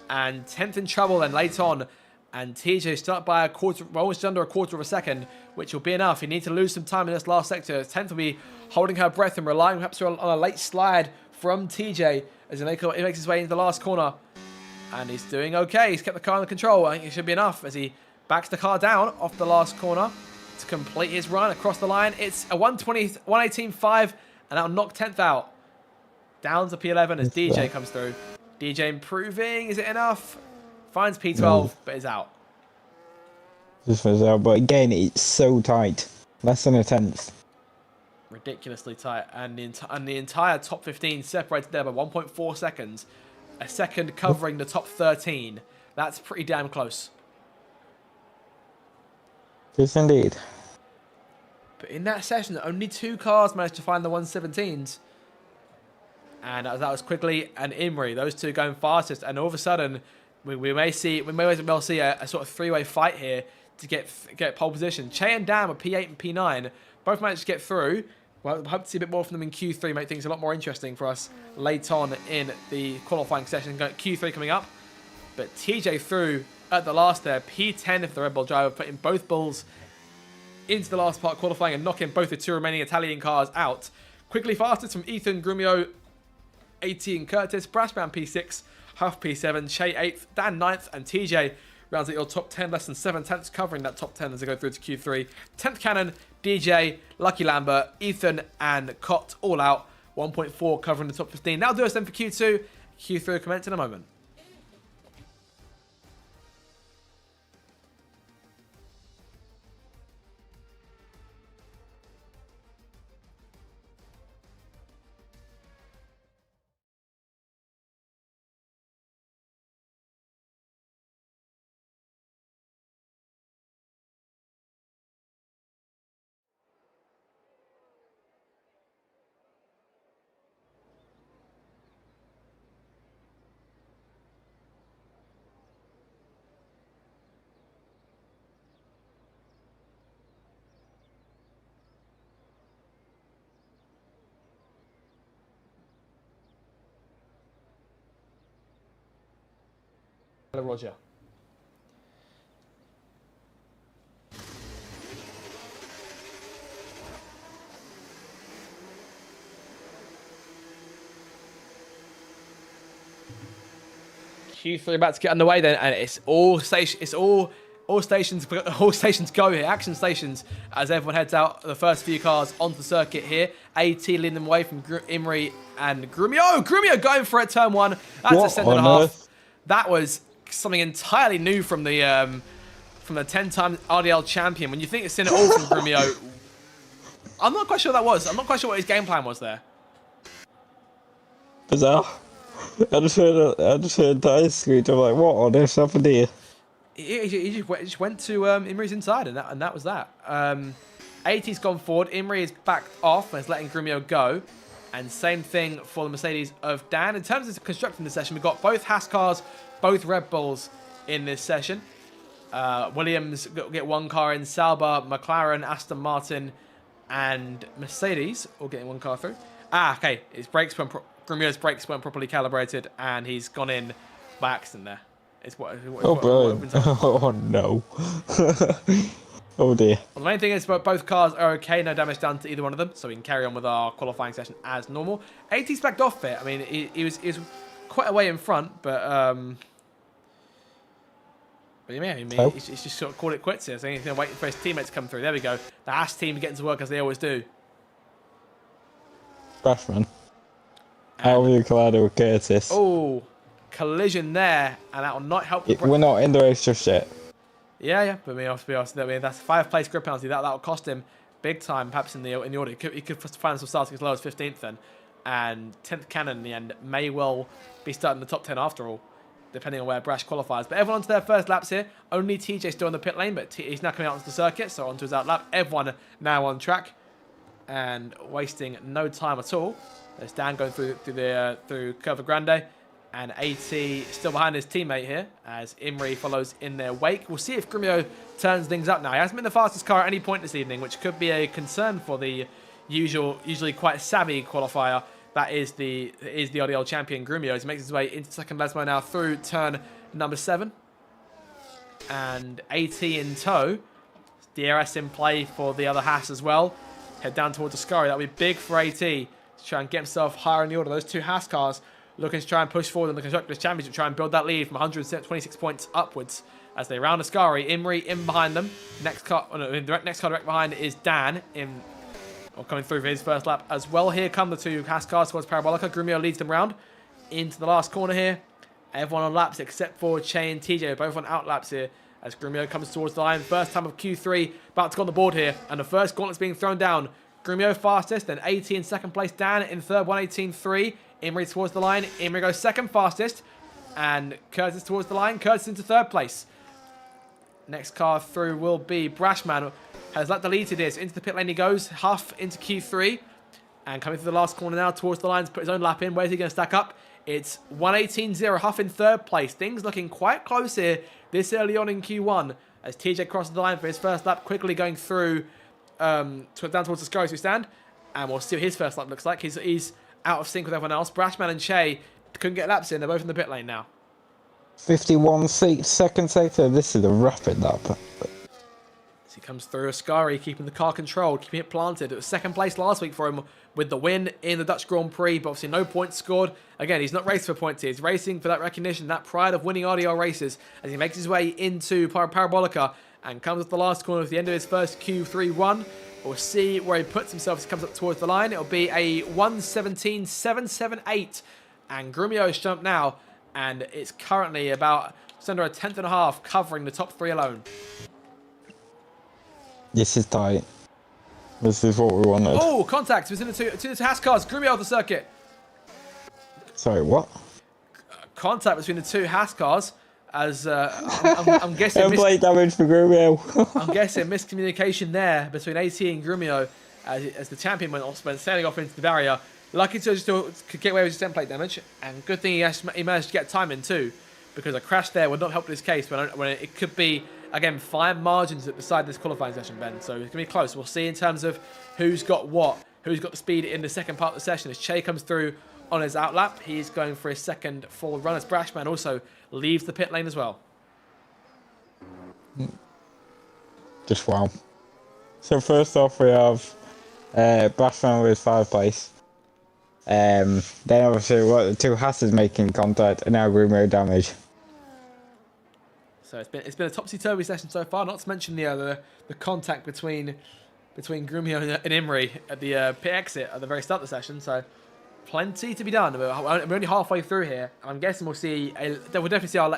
and 10th in trouble then late on. And TJ still up by almost under a quarter of a second, which will be enough. You need to lose some time in this last sector. 10th will be holding her breath and relying perhaps on a late slide from TJ as he makes his way into the last corner. And he's doing okay. He's kept the car under control. I think it should be enough as he backs the car down off the last corner to complete his run across the line. It's a 118.5, and that'll knock 10th out. Down to P11 as DJ comes through. DJ improving. Is it enough? Finds P12, but is out. Just was out, but again, it's so tight. Less than a tenth. Ridiculously tight. And the entire top 15 separated there by 1.4 seconds. A second covering the top 13. That's pretty damn close. Yes, indeed. But in that session, only 2 cars managed to find the 117s. And that was Quigley and Imrie. Those two going fastest. And all of a sudden, we may well see a sort of 3-way fight here to get pole position. Che and Dan with P8 and P9 both managed to get through. Well, hope to see a bit more from them in Q3, make things a lot more interesting for us late on in the qualifying session. Q3 coming up. But TJ through at the last there. P10 for the Red Bull driver, putting both Bulls into the last part qualifying and knocking both the 2 remaining Italian cars out. Quickly fastest from Ethan, Grumio, 18 Curtis, Brashman P6, Huff P7, Che 8th, Dan 9th, and TJ rounds out your top 10, less than 7 tenths, covering that top 10 as they go through to Q3. 10th Cannon, DJ, Lucky Lambert, Ethan, and Cott all out. 1.4 covering the top 15. That'll do us then for Q2. Q3 will commence in a moment. Hello, Roger. Q3 about to get underway then, and it's all stations go here, action stations, as everyone heads out the first few cars onto the circuit here. AT leading them away from Imrie and Grumio. Grumio going for it, turn 1. That's a second and a half. That was something entirely new from the 10-time RDL champion. When you think it's seen it all from Grumio, I'm not quite sure that was. I'm not quite sure what his game plan was there. Bizarre. I just heard that screech. I'm like, what on earth happened here? He just went to Imri's inside, and that was that. 80's gone forward. Imri is backed off and is letting Grumio go. And same thing for the Mercedes of Dan. In terms of constructing the session, we've got both Haas cars, both Red Bulls in this session. Williams get one car in. Sauber, McLaren, Aston Martin, and Mercedes all getting one car through. Okay. His Grumio's brakes weren't properly calibrated, and he's gone in by accident there. Oh no. Oh dear. Well, the main thing is both cars are okay, no damage done to either one of them, so we can carry on with our qualifying session as normal. 80's backed off it. I mean, he was quite a way in front, but yeah, he's just sort of called it quits here. So he's going to wait for his teammates to come through. There we go. The Haas team getting to work as they always do. Brashman. How will you collide with Curtis? Oh, collision there, and that will not help. We're not in the race just yet. Yeah, but to be honest, that's a 5-place grid penalty. That will cost him big time, perhaps in the order. He could find himself starting as low as 15th then, and 10th Cannon in the end may well be starting the top 10 after all, depending on where Brash qualifies. But everyone onto their first laps here. Only TJ still in the pit lane, but he's now coming out onto the circuit, so onto his out lap. Everyone now on track and wasting no time at all. There's Dan going through Curva Grande. And AT still behind his teammate here as Imri follows in their wake. We'll see if Grumio turns things up now. He hasn't been the fastest car at any point this evening, which could be a concern for the usually quite savvy qualifier that is the RDL champion Grumio. He makes his way into second Lesmo now through turn number 7. And AT in tow. DRS in play for the other Haas as well. Head down towards Ascari. That'll be big for AT to try and get himself higher in the order. Those two Haas cars looking to try and push forward in the Constructors' Championship, try and build that lead from 126 points upwards as they round Ascari. Imri in behind them. Next car direct behind is Dan coming through for his first lap as well. Here come the two Haas cars towards Parabolica. Grumio leads them round into the last corner here. Everyone on laps except for Che and TJ, both on out laps here as Grumio comes towards the line. First time of Q3 about to go on the board here, and the first gauntlet's being thrown down. Grumio fastest, then 80 in second place. Dan in third, 118.3. Imri towards the line. Imri goes second fastest. And Curtis towards the line. Curtis into third place. Next car through will be Brashman. Has let the lead to this. Into the pit lane he goes. Huff into Q3. And coming through the last corner now towards the line to put his own lap in. Where's he going to stack up? It's 118.0. Huff in third place. Things looking quite close here this early on in Q1. As TJ crosses the line for his first lap. Quickly going through down towards the Sky as we stand. And we'll see what his first lap looks like. He's out of sync with everyone else. Brashman and Che couldn't get laps in. They're both in the pit lane now. 51 seconds later. This is a rapid lap. As he comes through, Ascari keeping the car controlled, keeping it planted. It was second place last week for him with the win in the Dutch Grand Prix, but obviously no points scored. Again, he's not racing for points here. He's racing for that recognition, that pride of winning RDL races as he makes his way into Parabolica and comes up the last corner at the end of his first Q3 run. We'll see where he puts himself as he comes up towards the line. It'll be a 117.778. And Grumio's jumped now. And it's currently about just under a tenth and a half covering the top 3 alone. This is tight. This is what we wanted. Oh, contact between the two Haas cars. Grumio off the circuit. Sorry, what? Contact between the two Haas cars. As I'm guessing, plate damage for Grumio. I'm guessing miscommunication there between AT and Grumio as the champion went sailing off into the barrier. Lucky to still get away with his template damage, and good thing he managed to get time in too, because a crash there would not help his case when it could be again fine margins at beside this qualifying session, Ben. So it's gonna be close. We'll see in terms of who's got who's got the speed in the second part of the session as Che comes through on his outlap. He's going for his second full run as Brashman also leaves the pit lane as well. Just wow. So first off we have Brashman with 5th place. Then obviously what the two Hasses making contact and now Grumio damage. So it's been a topsy-turvy session so far, not to mention the contact between Grumio and Imri at the pit exit at the very start of the session. So plenty to be done. We're only halfway through here. I'm guessing we'll definitely see our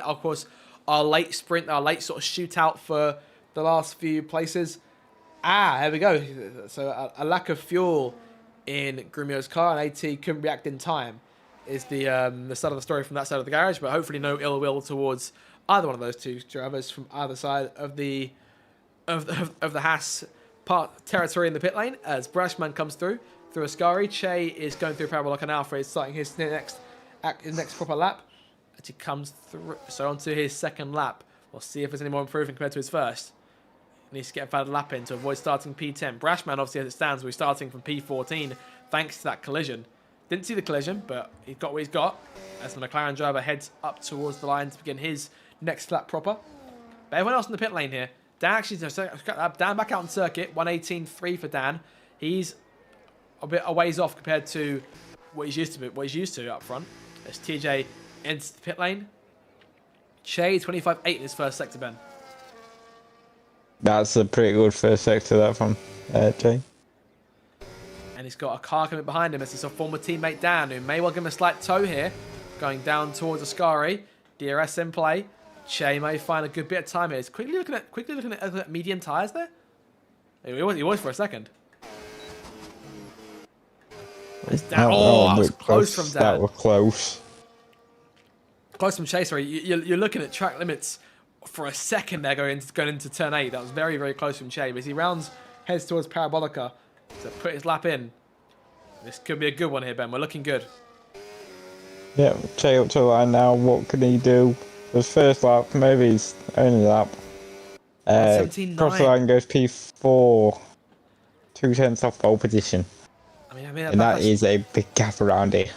late sprint, our late sort of shootout for the last few places. There we go. So a lack of fuel in Grumio's car, and AT couldn't react in time is the start of the story from that side of the garage. But hopefully no ill will towards either one of those two drivers from either side of the Haas part territory in the pit lane as Brashman comes through Ascari. Che is going through Parabolica now for starting his next proper lap. As he comes through, so onto his second lap. We'll see if there's any more improvement compared to his first. He needs to get a valid lap in to avoid starting P10. Brashman, obviously, as it stands, will be starting from P14 thanks to that collision. Didn't see the collision, but he's got what he's got as the McLaren driver heads up towards the line to begin his next lap proper. But everyone else in the pit lane here. Dan actually, Dan back out on circuit, 1:18.3 for Dan. He's a bit a ways off compared to what he's used to up front. As TJ enters the pit lane. Che 25.8 in his first sector, Ben. That's a pretty good first sector, that from Jay. And he's got a car coming behind him as it's a former teammate Dan, who may well give him a slight tow here. Going down towards Ascari. DRS in play. Che may find a good bit of time here. He's quickly looking at medium tyres there. He was for a second. That was close from Dan. That was close. Close from Che, sorry. You're looking at track limits for a second there going into turn 8. That was very, very close from Che. But as he heads towards Parabolica to put his lap in. This could be a good one here, Ben. We're looking good. Yeah, Che up to the line now. What can he do? His first lap, maybe his only lap. Cross the line goes P4. 2/10 off pole position. And that is a big gap around here.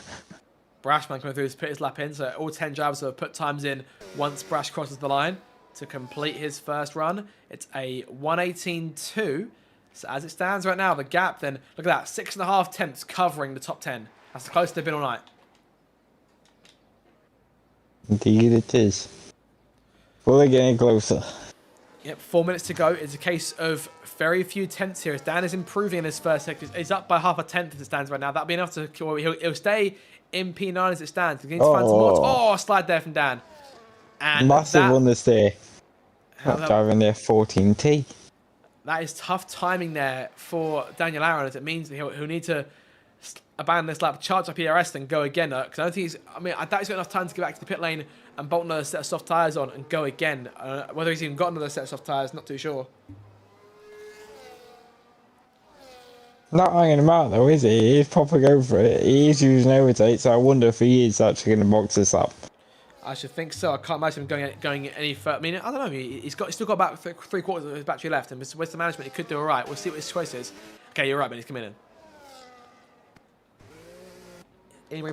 Brashman coming through to put his lap in, so all 10 drivers have put times in once Brash crosses the line to complete his first run. It's a 1:18.2. So as it stands right now, the gap then, look at that, 6.5 tenths covering the top 10. That's the closest they've been all night. Indeed it is. Well, they're getting closer. Yep, 4 minutes to go. It's a case of very few tenths here. As Dan is improving in his first sector. He's up by half a tenth as it stands right now. That'll be enough to... He'll stay in P9 as it stands. He needs to find some more... Oh, slide there from Dan. And massive understeer. Driving there 14T. That is tough timing there for Daniel Aron, as it means that he'll need to abandon this lap, charge up ERS, then go again. Because I don't think he's... I doubt he's got enough time to get back to the pit lane and bolt another set of soft tyres on and go again. Whether he's even got another set of soft tyres, not too sure. Not hanging him out though, is he? He's proper going for it. He is using overtake, so I wonder if he is actually going to box this up. I should think so. I can't imagine him going any further. I mean, I don't know. He's still got about three quarters of his battery left, and with the management, he could do all right. We'll see what his choice is. Okay, you're right, Ben. He's coming in. Imri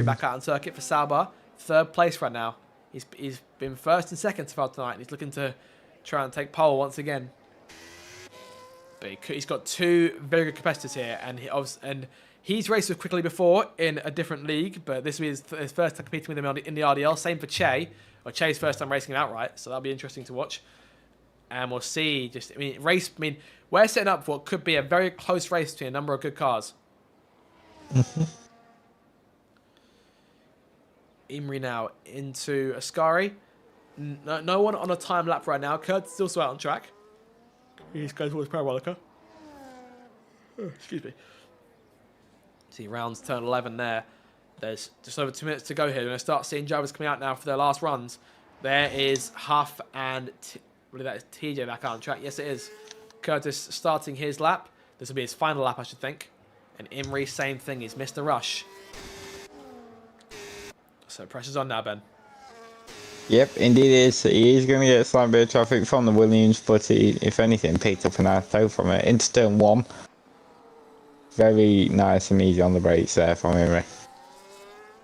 back out on circuit for Sauber. Third place right now. He's been first and second so far tonight. He's looking to try and take pole once again. But he's got two very good competitors here, and he's raced with Quickly before in a different league, but this will be his first time competing with him in the RDL. Same for Che, or Che's first time racing him outright, so that'll be interesting to watch. And we'll see. We're setting up for what could be a very close race between a number of good cars. Imri now into Ascari. No one on a time lap right now. Kurt's still out on track. He's going towards Parabolica. Excuse me. See, rounds turn 11 there. There's just over 2 minutes to go here. We're going to start seeing drivers coming out now for their last runs. There is Huff and that is TJ back out on track. Yes, it is. Curtis starting his lap. This will be his final lap, I should think. And Imri, same thing. He's missed the rush. So pressure's on now, Ben. Yep, indeed it is. He is going to get a slight bit of traffic from the Williams, but he, if anything, picked up a nice tow from it. Into turn 1. Very nice and easy on the brakes there from Imri.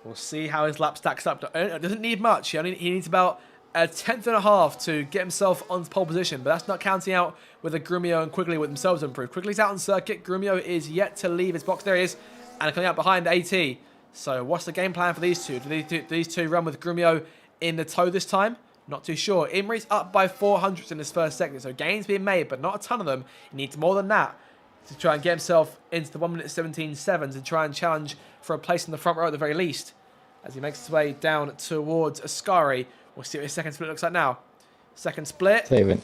We'll see how his lap stacks up. It doesn't need much. He needs about a tenth and a half to get himself on pole position, but that's not counting out with a Grumio and Quigley with themselves improved. Quigley's out on circuit. Grumio is yet to leave his box. There he is. And coming out behind AT. So what's the game plan for these two? Do these two run with Grumio in the tow this time? Not too sure. Imri's up by 400s in his first sector, so gains being made, but not a ton of them. He needs more than that to try and get himself into the 1:17.7 and try and challenge for a place in the front row at the very least. As he makes his way down towards Ascari. We'll see what his second split looks like now. Second split. Saving.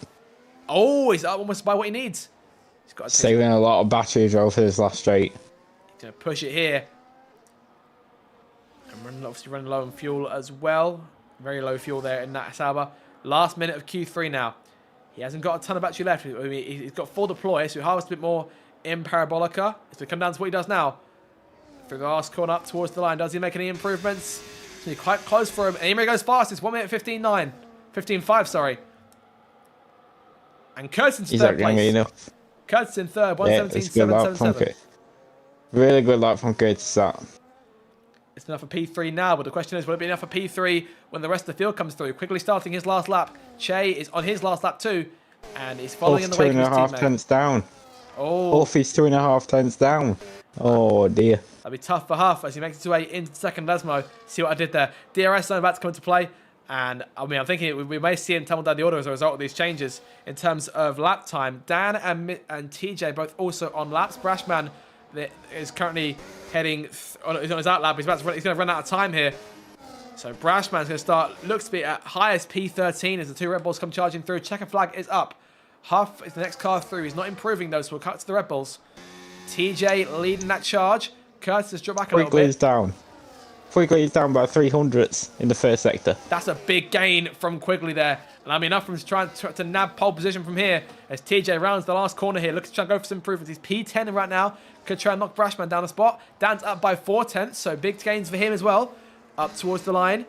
Oh, he's up almost by what he needs. He's got to saving a lot of battery as well for this last straight. He's going to push it here. And obviously running low on fuel as well. Very low fuel there in that Sauber. Last minute of Q3 now. He hasn't got a ton of battery left. I mean, he's got 4 deploy, so he harvests a bit more in Parabolica. It's going to come down to what he does now. Through the last corner up towards the line. Does he make any improvements? It's going to be quite close for him. And Imre goes fast. It's 1 minute 15.9. 15.5, sorry. And Kurtz's in third place. Enough. Kurtz in third, 117.777. Really good luck from Kurtz. That. It's enough for P3 now, but the question is, will it be enough for P3 when the rest of the field comes through? Quickly starting his last lap. Che is on his last lap too, and he's following in the wake of his teammate. 2.5 tenths down. Oh. Huff is 2.5 tenths down. Oh dear. That'll be tough for Huff as he makes his way into second Lesmo. See what I did there. DRS zone about to come into play. And I mean, I'm thinking we may see him tumble down the order as a result of these changes in terms of lap time. Dan and TJ both also on laps. Brashman is currently heading on his out lap. He's going to run out of time here. So Brashman's going to start. Looks to be at highest P13 as the 2 Red Bulls come charging through. Checker flag is up. Huff is the next car through. He's not improving though, so we'll cut to the Red Bulls. TJ leading that charge. Curtis has dropped back a little bit. Quigley's down. Quigley's down by 300ths in the first sector. That's a big gain from Quigley there. And I mean, enough from him trying to nab pole position from here as TJ rounds the last corner here. Looks to try and go for some improvements. He's P10 right now. Could try and knock Brashman down a spot. Dan's up by 4 tenths, so big gains for him as well. Up towards the line.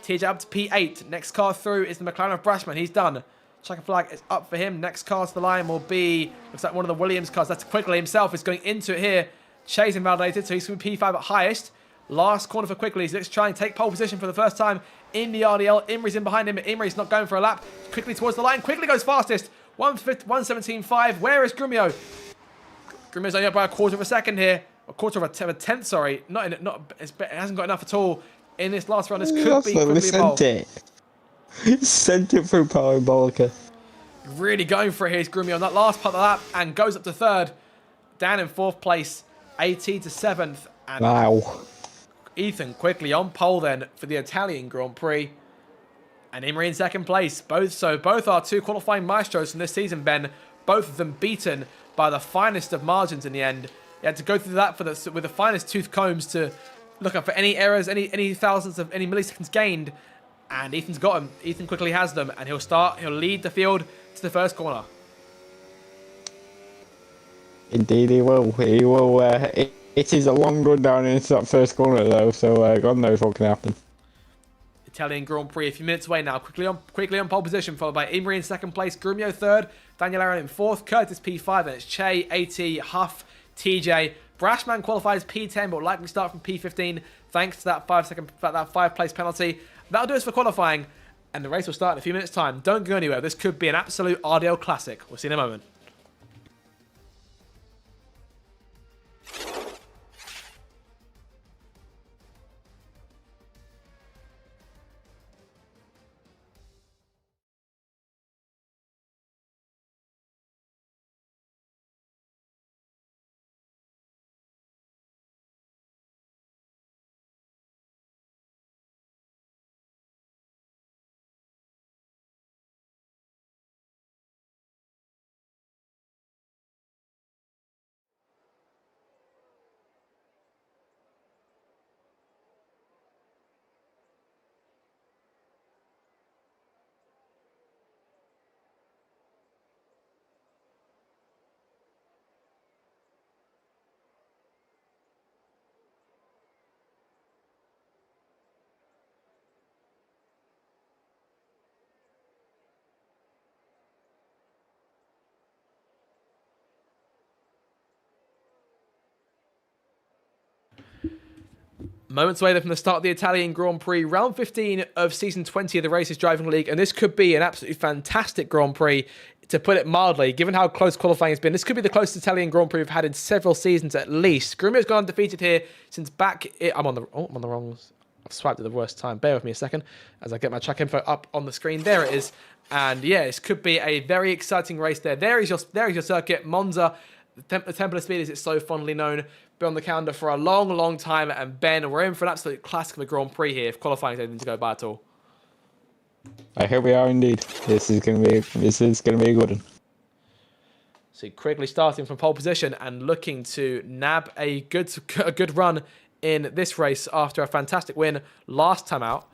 TJ up to P8. Next car through is the McLaren of Brashman. He's done. Checker flag is up for him. Next car to the line will be, looks like one of the Williams cars. That's Quigley himself is going into it here. Che's invalidated, so he's going to be P5 at highest. Last corner for Quigley. He looks to try and take pole position for the first time in the RDL. Imre's in behind him, but Imre's not going for a lap. Quickly towards the line. Quigley goes fastest. 1:17.5. Where is Grumio? Grumio's only up by a quarter of a second here. A quarter of a tenth, sorry. It hasn't got enough at all in this last run. This could be Quigley ball. Sent it through Parabolica. Really going for it here is Grumio on that last part of the lap and goes up to third. Dan in 4th place. AT to 7th. And wow. Ethan quickly on pole then for the Italian Grand Prix. And Imre in 2nd place. Both are 2 qualifying maestros from this season, Ben. Both of them beaten by the finest of margins in the end. You had to go through that with the finest tooth combs to look up for any errors, any milliseconds gained. And Ethan's got them. Ethan quickly has them, and he'll lead the field to the first corner. Indeed he will. He will. It is a long run down into that first corner though, so God knows what can happen. Italian Grand Prix a few minutes away now. Quickly on pole position, followed by Imre in 2nd place, Grumio 3rd, Daniel Aaron in 4th, Curtis P5, then it's Che, AT, Huff, TJ. Brashman qualifies P10, but will likely start from P15 thanks to that 5 place penalty. That'll do us for qualifying, and the race will start in a few minutes' time. Don't go anywhere. This could be an absolute RDL classic. We'll see in a moment. Moments away from the start of the Italian Grand Prix, round 15 of season 20 of the Races Driving League, and this could be an absolutely fantastic Grand Prix, to put it mildly, given how close qualifying has been. This could be the closest Italian Grand Prix we've had in several seasons at least. Grumio's gone undefeated here since back... I'm on the wrong... I've swiped at the worst time. Bear with me a second as I get my track info up on the screen. There it is. And yeah, this could be a very exciting race there. There is your circuit, Monza. The Temple of Speed, as it's so fondly known, been on the calendar for a long, long time. And Ben, we're in for an absolute classic of a Grand Prix here, if qualifying is anything to go by at all. I hope we are indeed. This is going to be a good one. So quickly starting from pole position and looking to nab a good run in this race after a fantastic win last time out.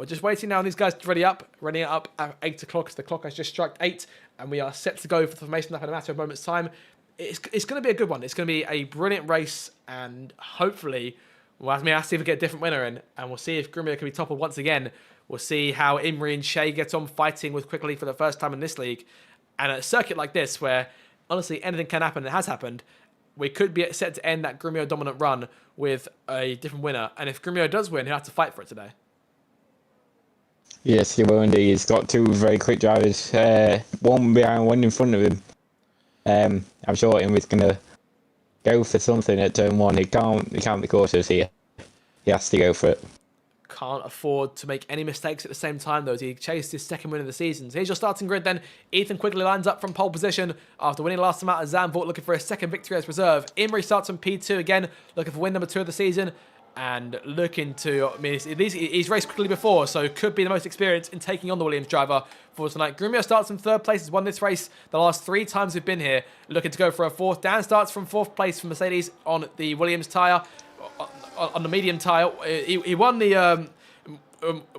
we're just waiting now on these guys to ready up at 8 o'clock, because the clock has just struck 8, and we are set to go for the formation lap in a matter of moments' time. It's going to be a good one. It's going to be a brilliant race, and hopefully we'll have to see if we get a different winner in, and we'll see if Grumio can be toppled once again. We'll see how Imri and Shea get on fighting with Quickly for the first time in this league. And at a circuit like this, where honestly anything can happen, it has happened, we could be set to end that Grumio dominant run with a different winner. And if Grumio does win, he'll have to fight for it today. Yes, he will indeed. He's got two very quick drivers, one behind, one in front of him. I'm sure Imri's going to go for something at turn 1. He can't be cautious here. He has to go for it. Can't afford to make any mistakes at the same time, though, as he chased his second win of the season. So here's your starting grid then. Ethan quickly lines up from pole position after winning last time out at Zandvoort, looking for a second victory as reserve. Imri starts on P2 again, looking for win number 2 of the season, and looking to, I mean, he's raced quickly before, so could be the most experienced in taking on the Williams driver for tonight. Grumio starts in 3rd place, has won this race the last 3 times we've been here, looking to go for a 4th. Dan starts from 4th place for Mercedes on the Williams tyre, on the medium tyre. He won the...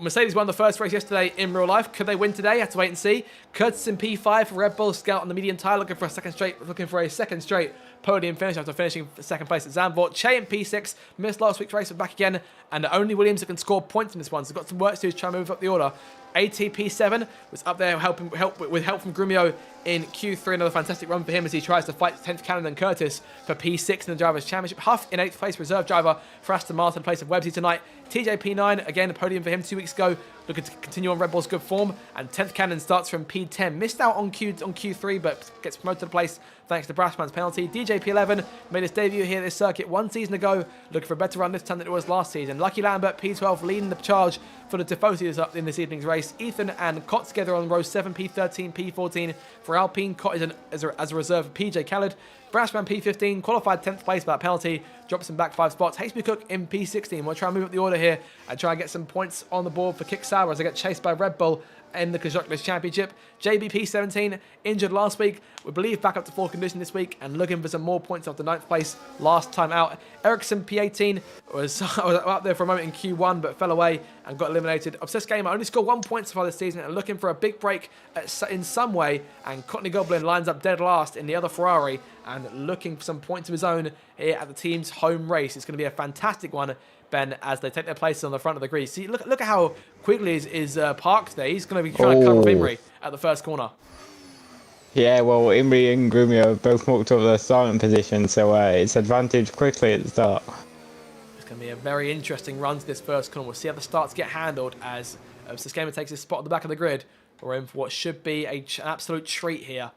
Mercedes won the first race yesterday in real life. Could they win today? Have to wait and see. Curtis in P5 for Red Bull. Scout on the medium tyre, looking for a second straight podium finish after finishing 2nd place at Zandvoort. Che in P6 missed last week's race, but back again, and the only Williams that can score points in this one. So got some work to do to try and move up the order. ATP 7 was up there with help from Grumio in Q3. Another fantastic run for him as he tries to fight 10th Cannon and Curtis for P6 in the Drivers' Championship. Huff in 8th place, reserve driver for Aston Martin in place of Websy tonight. TJ P9, again, a podium for him 2 weeks ago, looking to continue on Red Bull's good form. And 10th Cannon starts from P10. Missed out on Q3, but gets promoted to the place thanks to Brashman's penalty. DJ P11 made his debut here at this circuit 1 season ago, looking for a better run this time than it was last season. Lucky Lambert, P12, leading the charge for the Tifosi up in this evening's race. Ethan and Cott together on row 7, P13, P14 for Alpine. Cott is as a reserve of PJ Khaled. Brashman P15, qualified 10th place by penalty, drops him back 5 spots. Haseby Cook in P16. We'll try and move up the order here and try and get some points on the board for Kick Sauer as they get chased by Red Bull in the Constructors' Championship. JBP 17, injured last week. We believe back up to full condition this week and looking for some more points after 9th place last time out. Ericsson P18 was up there for a moment in Q1 but fell away and got eliminated. Obsessed Gamer only scored 1 point so far this season and looking for a big break in some way. And Courtney Goblin lines up dead last in the other Ferrari and looking for some points of his own here at the team's home race. It's going to be a fantastic one, Ben, as they take their places on the front of the grid. See, look at how Quigley is parked there. He's going to be trying to cover up Imri at the first corner. Yeah, well, Imri and Grumio both walked up their starting position, so it's advantage quickly at the start. It's going to be a very interesting run to this first corner. We'll see how the starts get handled as Saskema takes his spot at the back of the grid. We're in for what should be an absolute treat here.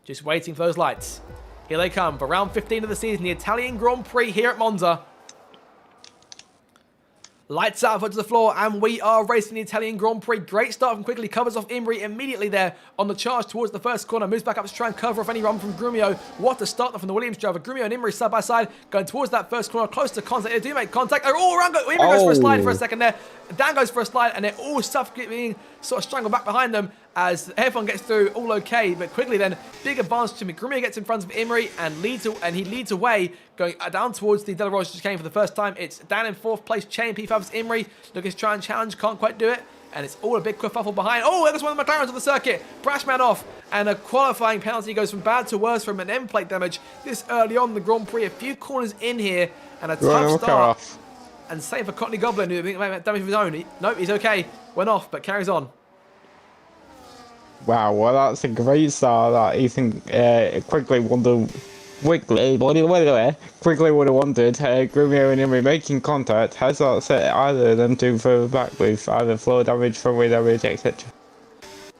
Just waiting for those lights. Here they come for round 15 of the season, the Italian Grand Prix here at Monza. Lights out to the floor, and we are racing the Italian Grand Prix. Great start from Quigley, covers off Imri immediately there on the charge towards the first corner. Moves back up to try and cover off any run from Grumio. What a start from the Williams driver. Grumio and Imri side by side, going towards that first corner, close to contact. They do make contact. They're all around. Imri goes for a slide for a second there. Dan goes for a slide, and they're all being sort of strangled back behind them as everyone gets through all okay. But quickly then, big advantage to me. Grumio gets in front of Imri and he leads away, going down towards the Delaroche chicane for the first time. It's Dan in 4th place, Chain P5's Imri looking to try and challenge, can't quite do it. And it's all a big kerfuffle behind. Oh, there goes one of the McLarens on the circuit. Brashman off. And a qualifying penalty goes from bad to worse from an end plate damage this early on in the Grand Prix. A few corners in here and a tough start. And same for Courtney Goblin, who may have damage of his own. Nope, he's okay. Went off, but carries on. Wow, well, that's a great start. That Ethan quickly would have wanted. Grumio and Imri making contact. Has that set either of them two further back with either floor damage, front wheel damage, etc.?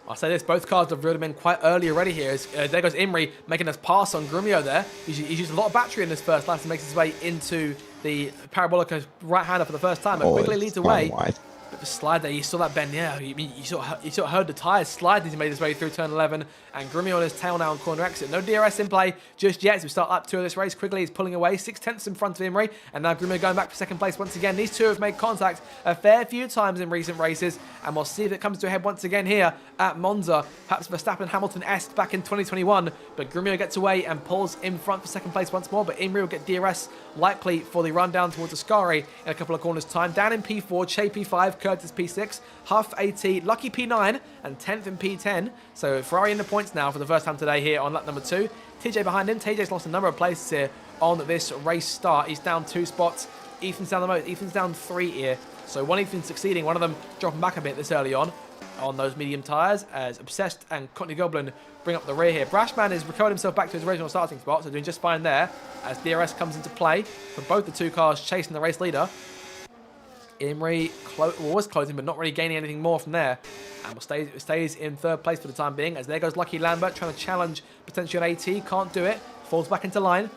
I'll say this, both cars have reeled him in quite early already here. There goes Imri making us pass on Grumio there. He's used a lot of battery in this first lap and makes his way into the Parabolica right-hander for the first time. But quickly leads away. Bit of a slide there. You saw that bend, yeah. You sort of heard the tyres slide as he made his way through turn 11. And Grumio on his tail now on corner exit. No DRS in play just yet as we start lap 2 of this race. Quigley is pulling away, 6/10 in front of Imri. And now Grumio going back for second place once again. These two have made contact a fair few times in recent races. And we'll see if it comes to a head once again here at Monza. Perhaps Verstappen-Hamilton-esque back in 2021. But Grumio gets away and pulls in front for second place once more. But Imri will get DRS likely for the run down towards Ascari in a couple of corners time. Down in P4, Che P5, Curtis P6, Huff AT, Lucky P9, and 10th in P10. So Ferrari in the points now for the first time today here on lap number 2. TJ behind him. TJ's lost a number of places here on this race start. He's down 2 spots. Ethan's down the most. Ethan's down 3 here. So one Ethan's succeeding, one of them dropping back a bit this early on those medium tyres, as Obsessed and Cockney Goblin bring up the rear here. Brashman has recovered himself back to his original starting spot, so doing just fine there as DRS comes into play for both the 2 cars chasing the race leader. Imrie was closing, but not really gaining anything more from there. And stays in 3rd place for the time being, as there goes Lucky Lambert trying to challenge potential AT. Can't do it. Falls back into line.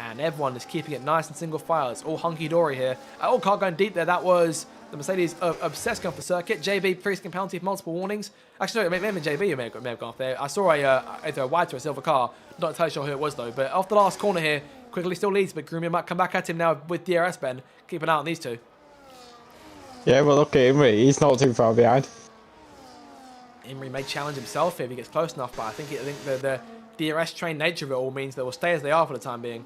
And everyone is keeping it nice and single file. It's all hunky-dory here. Oh, car going deep there. That was the Mercedes Obsessed going for circuit. JB pre-skin penalty for multiple warnings. Actually, no, it may have been JB who may have gone off there. I saw either a white or a silver car. Not entirely sure who it was, though. But off the last corner here, Quickly still leads, but Grumio might come back at him now with DRS, Ben. Keep an eye on these two. Yeah, well, look at Imrie. He's not too far behind. Imrie may challenge himself if he gets close enough, but I think the DRS trained nature of it all means they will stay as they are for the time being.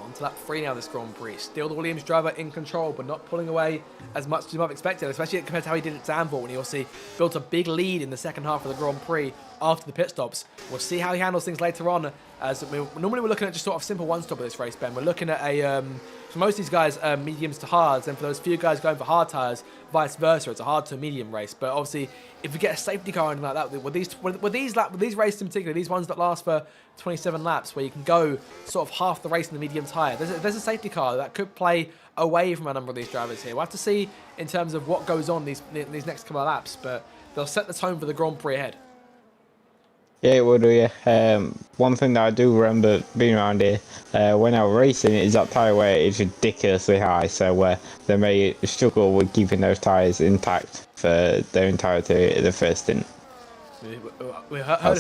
On to lap 3 now, this Grand Prix. Still the Williams driver in control, but not pulling away as much as you might have expected, especially compared to how he did at Zandvoort when he obviously built a big lead in the second half of the Grand Prix after the pit stops. We'll see how he handles things later on. As normally we're looking at just sort of simple one-stop of this race, Ben. We're looking at for most of these guys, mediums to hards, and for those few guys going for hard tyres, vice versa. It's a hard to medium race. But obviously, if we get a safety car or anything like that, with these races in particular, these ones that last for 27 laps, where you can go sort of half the race in the medium tyre, there's a safety car that could play away from a number of these drivers here. We'll have to see in terms of what goes on these next couple of laps, but they'll set the tone for the Grand Prix ahead. Yeah, it would do, yeah. One thing that I do remember being around here, when I was racing, is that tyre wear is ridiculously high, so they may struggle with keeping those tyres intact for their entirety of the first stint. We heard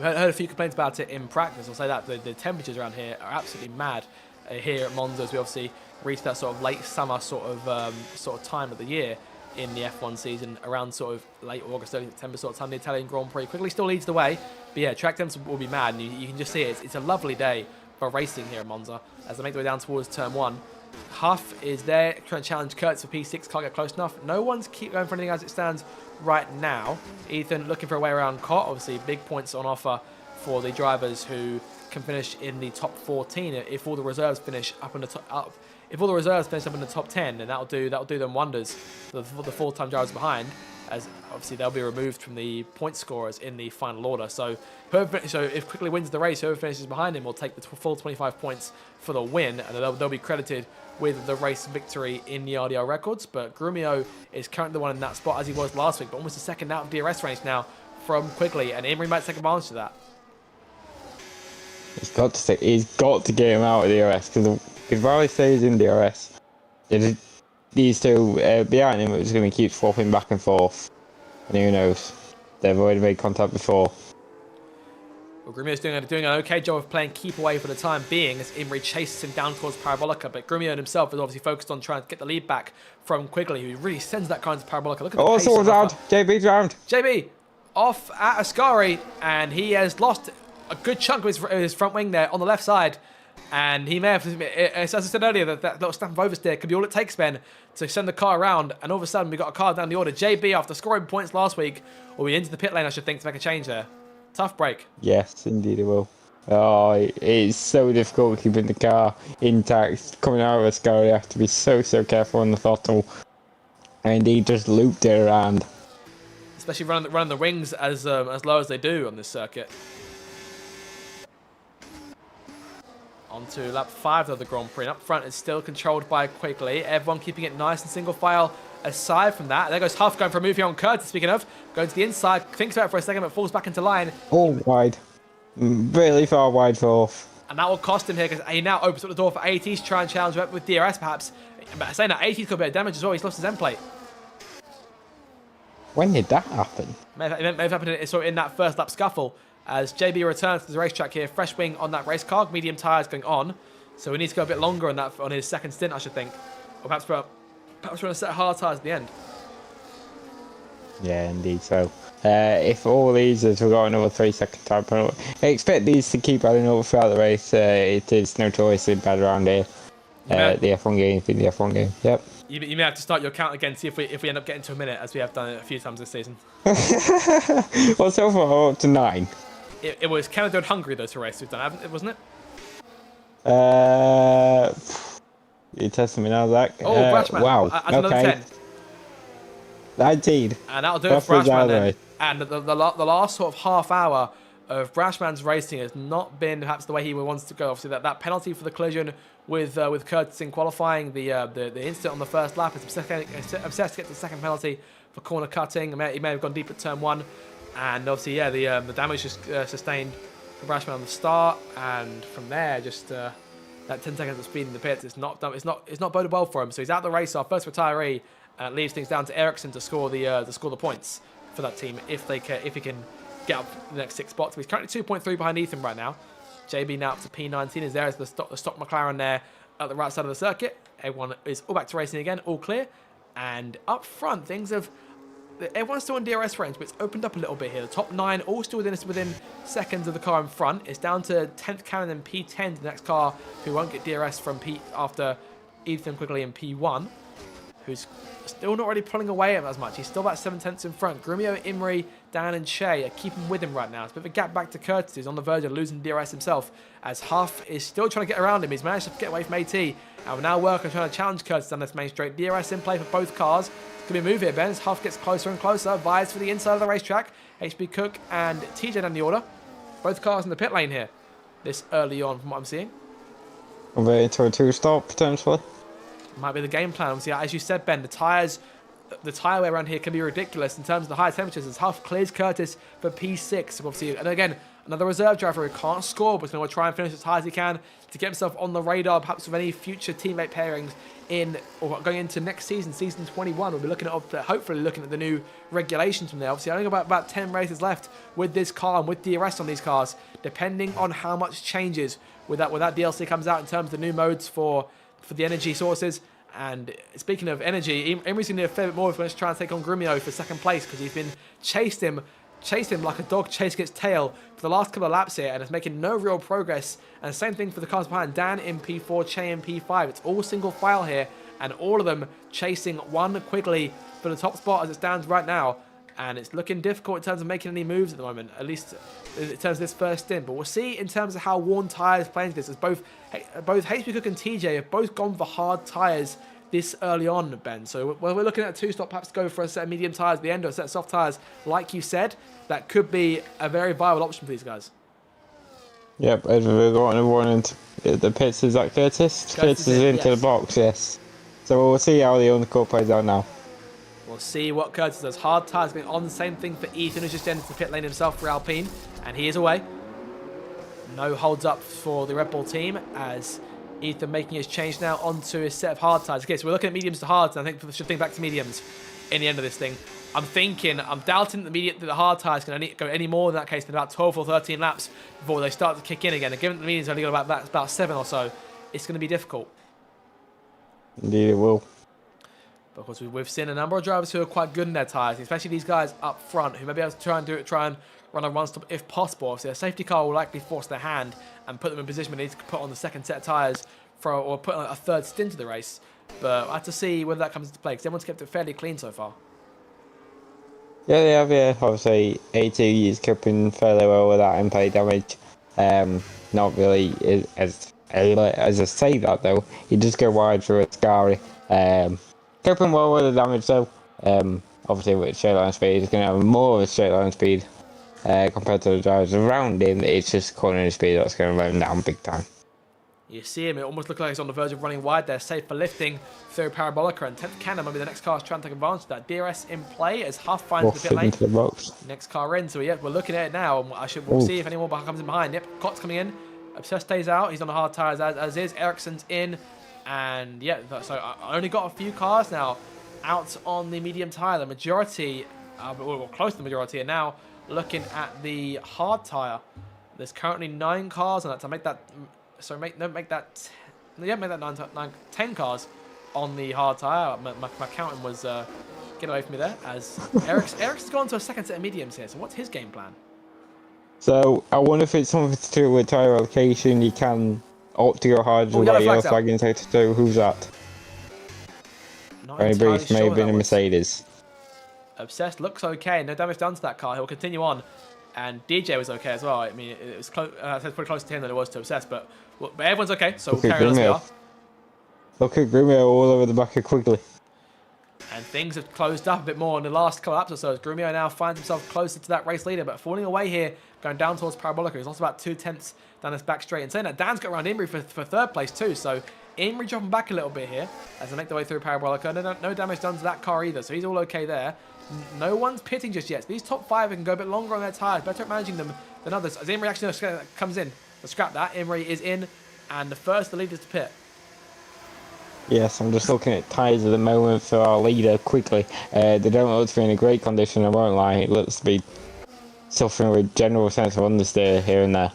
a few complaints about it in practice. I'll say that the temperatures around here are absolutely mad here at Monza, as we obviously reach that sort of late summer sort of time of the year in the F1 season, around sort of late August, early September sort of time. The Italian Grand Prix quickly still leads the way, but yeah, track temps will be mad, and you can just see it. It's a lovely day for racing here at Monza as they make their way down towards turn 1. Huff is there trying to challenge Kurtz for P6, can't get close enough. No one's keep going for anything as it stands right now. Ethan looking for a way around Cott. Obviously big points on offer for the drivers who can finish in the top 14 if all the reserves finish up in the top. If all the reserves finish up in the top 10, then that'll do them wonders for the full-time drivers behind, as obviously they'll be removed from the point scorers in the final order. So if Quickly wins the race, whoever finishes behind him will take the full 25 points for the win, and they'll be credited with the race victory in the RDR records. But Grumio is currently the one in that spot as he was last week, but almost a second out of DRS range now from Quickly, and Imrie might take advantage of that. He's got to get him out of DRS, because while he stays in DRS, these two behind him are just going to keep swapping back and forth. And who knows? They've already made contact before. Well, Grumio's doing an okay job of playing keep away for the time being as Imrie chases him down towards Parabolica, but Grumio himself is obviously focused on trying to get the lead back from Quickly, who really sends that car into Parabolica. Look at the pace someone's out. JB's round. JB off at Ascari, and he has lost a good chunk of his front wing there on the left side. And he may have, as I said earlier, that little stamp of oversteer could be all it takes, Ben, to send the car around. And all of a sudden, we got a car down the order. JB, after scoring points last week, will be into the pit lane, I should think, to make a change there. Tough break. Yes, indeed it will. Oh, it's so difficult keeping the car intact. Coming out of a scar, you have to be so careful on the throttle. And he just looped it around. Especially running the wings as low as they do on this circuit. On to lap 5 of the Grand Prix. And up front is still controlled by Quickly. Everyone keeping it nice and single file. Aside from that, there goes Huff going for a move here on Curtis. Speaking of, going to the inside, thinks about it for a second, but falls back into line. All wide. Really far wide for off. And that will cost him here because he now opens up the door for AT to try and challenge with DRS perhaps. But saying that, AT's got a bit of damage as well. He's lost his end plate. When did that happen? May have happened in that first lap scuffle. As JB returns to the racetrack here, fresh wing on that race car, medium tyres going on. So we need to go a bit longer on his second stint, I should think. Or perhaps we're going to set hard tyres at the end. Yeah, indeed. So if all these have got another 3-second time penalty, I expect these to keep adding up throughout the race. It is notoriously bad around here. The F1 game, the F1 game. Yep. You may have to start your count again, see if we end up getting to a minute, as we have done it a few times this season. Well, so far we're up to 9. It was Canada and Hungary, those two races we've done, wasn't it? You're testing me now, Zach. Oh, Brashman. Wow. That's another 10. 19. And that'll do it for Brashman then. And the last sort of half hour of Brashman's racing has not been perhaps the way he wants to go. Obviously, that penalty for the collision with Curtis in qualifying, the incident on the first lap, is obsessed to get the second penalty for corner cutting. He may have gone deep at turn 1. And obviously, yeah, the damage just sustained for Brashman on the start. And from there, just that 10 seconds of speed in the pits, it's not boded well for him. So he's out the race, our first retiree, and it leaves things down to Ericsson to score the points for that team if he can get up the next 6 spots. He's currently 2.3 behind Ethan right now. JB now up to P19 is there as the stock McLaren there at the right side of the circuit. Everyone is all back to racing again, all clear. And up front, everyone's still in DRS range, but it's opened up a little bit here. The top 9 all still within seconds of the car in front. It's down to 10th Cannon and P10 to the next car, who won't get DRS from after Ethan Quigley in P1, who's still not really pulling away at him as much. He's still about 7/10 in front. Grumio, Imri, Dan and Shea are keeping with him right now. It's a bit of a gap back to Curtis, who's on the verge of losing DRS himself, as Huff is still trying to get around him. He's managed to get away from AT, and will now work on trying to challenge Curtis on this main straight. DRS in play for both cars. It's going to be a move here, Ben, as Huff gets closer and closer, vies for the inside of the racetrack. HB Cook and TJ down the order. Both cars in the pit lane here, this early on from what I'm seeing. I'm waiting to a 2-stop, potentially. Might be the game plan. Obviously, as you said, Ben, the tyre wear around here can be ridiculous in terms of the high temperatures, as Huff clears Curtis for P6. Obviously, and again, another reserve driver who can't score, but is going to try and finish as high as he can to get himself on the radar, perhaps with any future teammate pairings going into next season, season 21. We'll be hopefully looking at the new regulations from there. Obviously, only about 10 races left with this car and with DRS on these cars, depending on how much changes when that DLC comes out in terms of the new modes for the energy sources. And speaking of energy, Emery's going to need a fair bit more if we're going to try and take on Grumio for second place, because he's been chased him like a dog chasing its tail for the last couple of laps here, and is making no real progress. And the same thing for the cars behind. Dan in P4, Che in P5. It's all single file here, and all of them chasing one Quigley for the top spot as it stands right now. And it's looking difficult in terms of making any moves at the moment, at least in terms of this first stint. But we'll see in terms of how worn tyres play into this, as both HB Cook and TJ have both gone for hard tyres this early on, Ben. So we're looking at a 2-stop, perhaps go for a set of medium tyres at the end, or a set of soft tyres, like you said. That could be a very viable option for these guys. Yep, we've got another one into the pits. Is that Curtis? Curtis is into the box, yes. So we'll see how the undercut plays out now. We'll see what Curtis does. Hard tyres going on. The same thing for Ethan, who's just entered the pit lane himself for Alpine, and he is away. No holds up for the Red Bull team, as Ethan making his change now onto his set of hard tyres. Okay, so we're looking at mediums to hards, and I think we should think back to mediums in the end of this thing. I'm doubting that the hard tyres can go any more in that case than about 12 or 13 laps before they start to kick in again. And given that the mediums only got about 7 or so, it's going to be difficult. Indeed it will. But of course, we've seen a number of drivers who are quite good in their tyres, especially these guys up front, who may be able to try and run a one-stop if possible. Obviously, a safety car will likely force their hand and put them in position where they need to put on the second set of tyres or put on a third stint of the race. But I have to see whether that comes into play, because everyone's kept it fairly clean so far. Yeah, they have, yeah. Obviously, AT is coping fairly well with that impact damage. Not really as I say that, though. He does go wide through a Scary. Coping well with the damage, though. Obviously, with straight line speed, he's going to have more of a straight line speed compared to the drivers around him. It's just corner speed that's going to run down big time. You see him, it almost looks like he's on the verge of running wide there, safe for lifting through Parabolica, and 10th Cannon might be the next car trying to take advantage of that. DRS in play as Huff finds the pit lane. The box. Next car in, so yeah, we're looking at it now, and we'll see if anyone comes in behind. Yep, Cott's coming in, Obsessed stays out, he's on the hard tyres as is, Ericsson's in, and yeah, so I only got a few cars now out on the medium tyre. The majority, well, close to the majority, are now looking at the hard tyre. There's currently 9 cars on that, to make that... So make that 10 cars on the hard tyre. My counting was getting away from me there, as Eric's gone to a second set of mediums here. So what's his game plan? So I wonder if it's something to do with tyre allocation. You can Up to go hard as well. Yellow Yellow flag's out. flag in sector 2. Who's that? Not Very entirely brief, sure may who have been that a was. Mercedes. Obsessed looks okay. No damage done to that car. He'll continue on. And DJ was okay as well. I mean, it was close. It's pretty close to him than it was to Obsessed, but everyone's okay. So we'll Look at carry on as we Grumio. are. Look at Grumio all over the back of Quigley. And things have closed up a bit more in the last couple of laps or so. As Grumio now finds himself closer to that race leader, but falling away here, going down towards Parabolica. He's lost about 2/10 down this back straight. And saying that, Dan's got around Imri for third place too. So Imri dropping back a little bit here as they make their way through Parabolica. No damage done to that car either, so he's all okay there. No one's pitting just yet. So these top 5 can go a bit longer on their tyres, better at managing them than others. As Imri actually comes in, let's scrap that. Imri is in, and the first the leaders to pit. Yes, I'm just looking at tyres at the moment for our leader Quigley. They don't look to be in a great condition, I won't lie. It looks to be suffering with general sense of understeer here and there.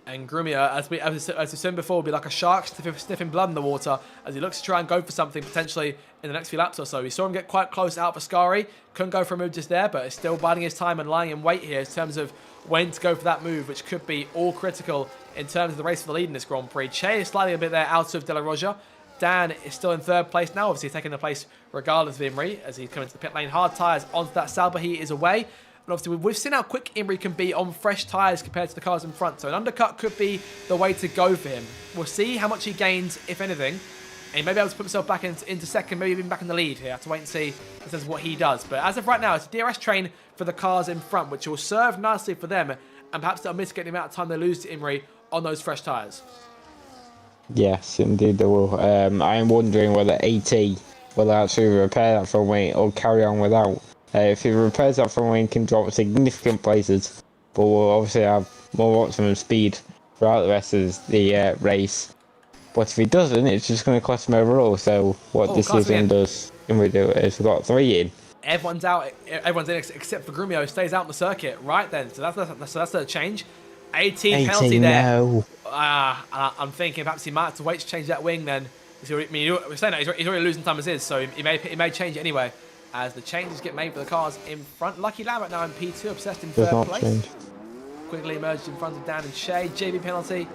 And Grumio, as we said before, will be like a shark sniffing blood in the water as he looks to try and go for something potentially in the next few laps or so. We saw him get quite close out for Scari. Couldn't go for a move just there, but is still biding his time and lying in wait here in terms of when to go for that move, which could be all critical in terms of the race for the lead in this Grand Prix. Che is slightly a bit there out of De La Roja. Dan is still in third place now, obviously taking the place regardless of Imri as he's coming to the pit lane. Hard tyres onto that Sauber. He is away. And obviously, we've seen how quick Imri can be on fresh tyres compared to the cars in front. So an undercut could be the way to go for him. We'll see how much he gains, if anything. And he may be able to put himself back into second, maybe even back in the lead here. Have to wait and see in terms of what he does. But as of right now, it's a DRS train for the cars in front, which will serve nicely for them. And perhaps that'll mitigate the amount of time they lose to Imri on those fresh tyres. Yes, indeed they will. I am wondering whether AT will actually repair that front wing or carry on without. If he repairs that front wing, he can drop significant places, but we'll obviously have more optimum speed throughout the rest of the race. But if he doesn't, it's just going to cost him overall. So what this season does, we do is we've got 3 in. Everyone's out. Everyone's in except for Grumio, stays out on the circuit. Right then, so that's a change. 18 penalty there. No. I'm thinking perhaps he might have to wait to change that wing then. I mean, we're saying that he's already losing time as is, so he may change it anyway. As the changes get made for the cars in front. Lucky Lambert now in P2, Obsessed in third place. Change. Quickly emerged in front of Dan and Shay. JB penalty.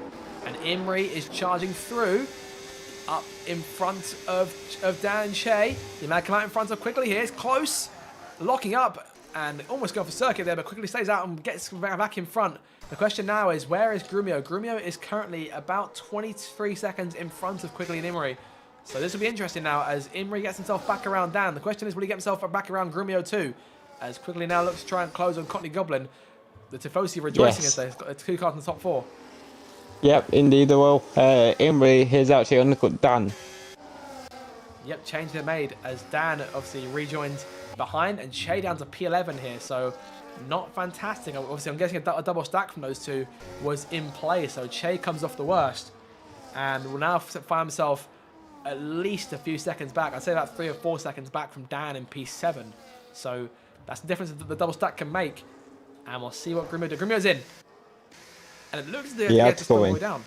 And Imri is charging through up in front of Dan and Shay. He might come out in front of Quickly here. It's close. Locking up and almost going for circuit there, but Quickly stays out and gets back in front. The question now is, where is Grumio? Grumio is currently about 23 seconds in front of Quickly and Imri. So this will be interesting now as Imri gets himself back around Dan. The question is, will he get himself back around Grumio too? As Quickly now looks to try and close on Cockney Goblin. The Tifosi rejoicing as they've got 2 cars in the top 4. Yep, indeed they will. Imri has actually undercut Dan. Yep, change they're made as Dan obviously rejoins behind and Che down to P11 here. So not fantastic. Obviously, I'm guessing a double stack from those two was in play. So Che comes off the worst and will now find himself at least a few seconds back. I'd say about 3 or 4 seconds back from Dan in P7. So that's the difference that the double stack can make. And we'll see what Grumio does. Grumio's in. And it looks as though he gets to way down.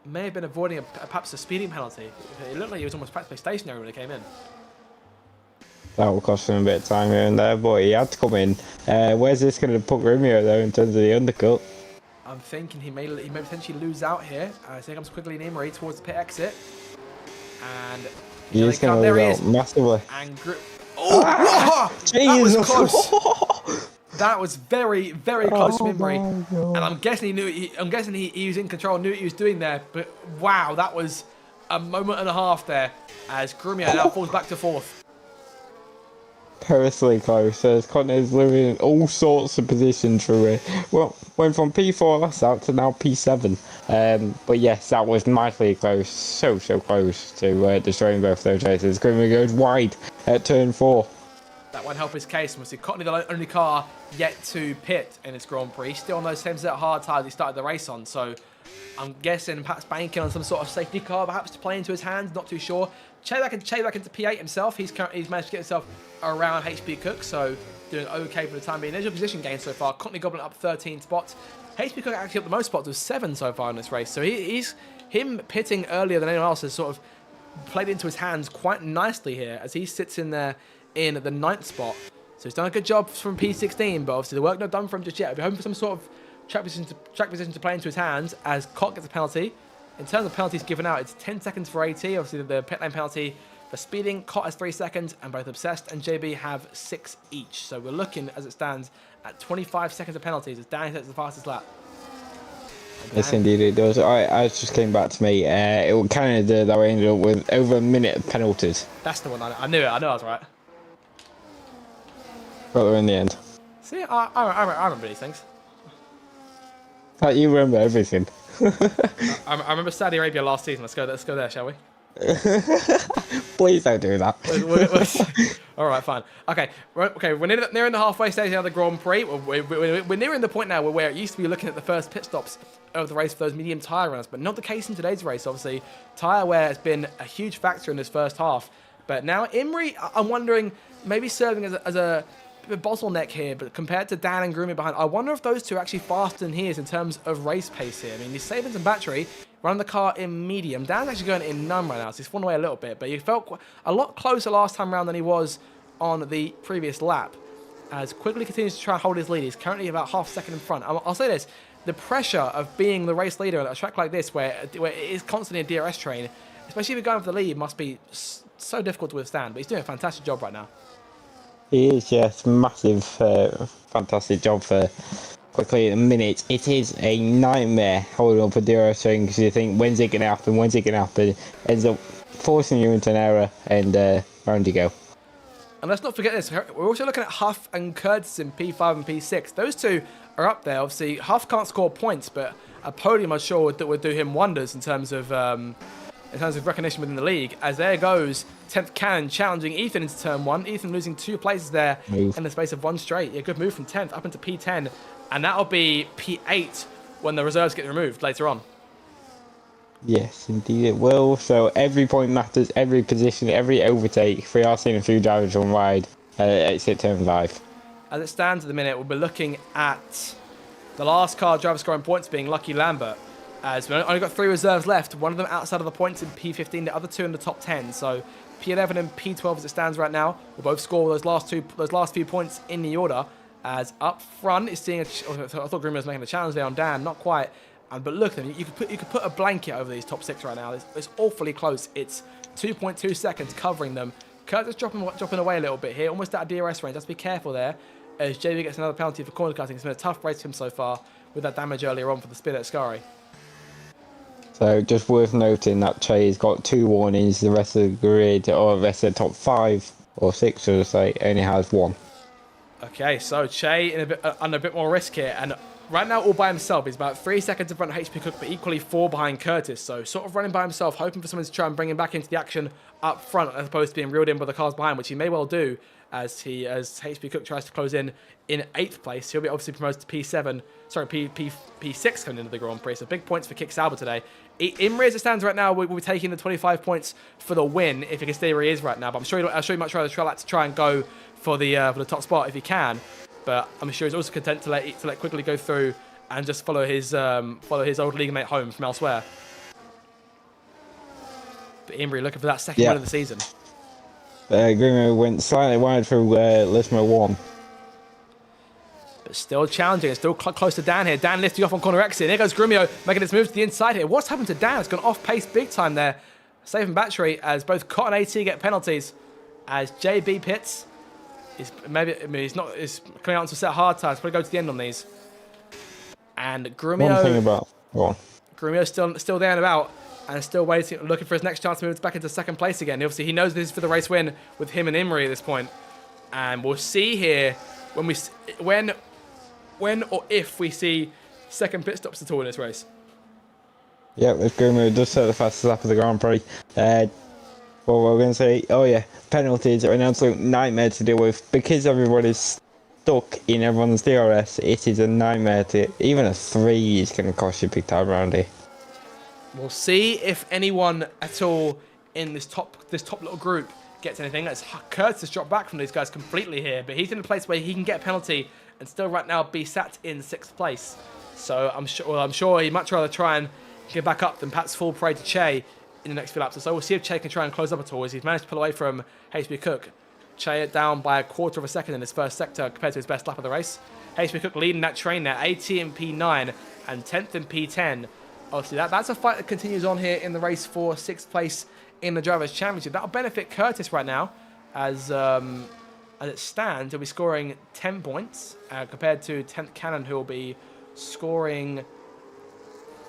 May have been avoiding perhaps a speeding penalty. It looked like he was almost practically stationary when he came in. That will cost him a bit of time here and there, but he had to come in. Where's this going to put Grumio though in terms of the undercut? I'm thinking he may potentially lose out here. As here comes Quickly and Imri towards the pit exit. And he's going to lose out massively. And that was close. That was very, very close from Imri. And I'm guessing he was in control, knew what he was doing there. But wow, that was a moment and a half there as Grumio now falls back to 4th. Perilously close, as Connors living in all sorts of positions through it. Well, went from P4 last out to now P7. But yes, that was nicely close, so close to destroying both those races. Grumio goes wide at turn 4. That won't help his case. We'll see Cottney, the only car yet to pit in this Grand Prix. Still on those same set of hard tyres he started the race on. So I'm guessing perhaps banking on some sort of safety car, perhaps to play into his hands. Not too sure. Che back into P8 himself. He's managed to get himself around HP Cook. So doing okay for the time being. There's your position gain so far. Cottney Goblin up 13 spots. HP Cook actually up the most spots with 7 so far in this race. So him pitting earlier than anyone else has sort of played into his hands quite nicely here as he sits in there in the 9th spot. So he's done a good job from P16, but obviously the work not done for him just yet. I'll be hoping for some sort of track position to play into his hands as Cott gets a penalty. In terms of penalties given out, it's 10 seconds for AT. Obviously, the pit lane penalty for speeding. Cott has 3 seconds, and both Obsessed and JB have 6 each. So we're looking, as it stands, at 25 seconds of penalties as Danny sets the fastest lap. Yes, indeed it does. I just came back to me. It was Canada that we ended up with over a minute of penalties. That's the one. I knew it. I knew I was right. Got there in the end. See, I remember these things. Like, you remember everything. I remember Saudi Arabia last season. Let's go there, shall we? Please don't do that. All right, fine. Okay, we're nearing the halfway stage now of the Grand Prix. We're nearing the point now where it used to be looking at the first pit stops of the race for those medium tyre runners, but not the case in today's race. Obviously, tyre wear has been a huge factor in this first half. But now Imrie, I'm wondering, maybe serving as a bottleneck here, but compared to Dan and Grumio behind, I wonder if those two are actually faster than he is in terms of race pace here. I mean, he's saving some battery, running the car in medium. Dan's actually going in none right now, so he's fallen away a little bit, but he felt a lot closer last time around than he was on the previous lap. As Quigley continues to try and hold his lead, he's currently about half a second in front. I'll say this, the pressure of being the race leader at a track like this, where it is constantly a DRS train, especially if you're going for the lead, must be so difficult to withstand, but he's doing a fantastic job right now. He is, yes. Massive, fantastic job for Quickly at the minute. It is a nightmare holding up a DRS train because you think, when's it going to happen? When's it going to happen? Ends up forcing you into an error, and round you go. And let's not forget this, we're also looking at Huff and Curtis in P5 and P6. Those two are up there. Obviously, Huff can't score points, but a podium, I'm sure, would do him wonders in terms of recognition within the league. As there goes 10th Cannon challenging Ethan into turn 1. Ethan losing 2 places there in the space of 1 straight. Yeah, good move from 10th up into P10. And that'll be P8 when the reserves get removed later on. Yes, indeed it will. So every point matters, every position, every overtake. If we are seeing a few drivers on wide, exit turn 5. As it stands at the minute, we'll be looking at the last car driver scoring points being Lucky Lambert. As we've only got 3 reserves left, one of them outside of the points in P15, the other 2 in the top 10. So P11 and P12 as it stands right now will both score those last few points in the order. As up front is seeing I thought Grumio was making a challenge there on Dan, not quite. But look, you could put a blanket over these top 6 right now. It's awfully close. It's 2.2 seconds covering them. Curtis dropping away a little bit here, almost out of DRS range. Let's be careful there. As JB gets another penalty for corner cutting. It's been a tough race for him so far with that damage earlier on for the spin at Scari. So just worth noting that Che's got 2 warnings. The rest of the grid, or the rest of the top 5 or 6, should I say, only has 1. Okay, so Che under a bit more risk here, and right now all by himself. He's about 3 seconds in front of HP Cook, but equally 4 behind Curtis. So sort of running by himself, hoping for someone to try and bring him back into the action up front, as opposed to being reeled in by the cars behind, which he may well do as HP Cook tries to close in 8th place. He'll be obviously promoted to P6 coming into the Grand Prix. So big points for Kick Sauber today. Imrie, as it stands right now, we'll be taking the 25 points for the win if he can stay where he is right now. But I'm sure he'd much rather try and go for the top spot if he can. But I'm sure he's also content to let Quickly go through and just follow his old league mate home from elsewhere. But Imrie looking for that second win of the season. Grumio went slightly wide through Lismo 1. But still challenging. It's still close to Dan here. Dan lifting off on corner exit. Here goes Grumio making his move to the inside here. What's happened to Dan? It's gone off pace big time there. Saving battery as both Cott and AT get penalties. As JB pits. He's coming out to set hard tires. Probably go to the end on these. And Grumio. One thing about. Go on. Grumio's still there and about. And still waiting, looking for his next chance to move back into 2nd place again. Obviously, he knows this is for the race win with him and Imrie at this point. And we'll see here when or if we see 2nd pit stops at all in this race. Yeah, if Grumio does set the fastest lap of the Grand Prix. What we're going to say, penalties are an absolute nightmare to deal with because everybody's stuck in everyone's DRS. It is a nightmare even a 3 is going to cost you big time around here. We'll see if anyone at all in this top little group gets anything. As Curtis has dropped back from these guys completely here, but he's in a place where he can get a penalty and still right now be sat in 6th place. So I'm sure he'd much rather try and get back up than perhaps fall prey to Che in the next few laps. So we'll see if Che can try and close up at all as he's managed to pull away from HP Cook. Che down by a quarter of a second in his first sector compared to his best lap of the race. HP Cook leading that train there, 80 in P9 and 10th in P10. Obviously, that's a fight that continues on here in the race for 6th place in the Drivers' Championship. That'll benefit Curtis right now, as it stands. He'll be scoring 10 points compared to 10th Cannon, who will be scoring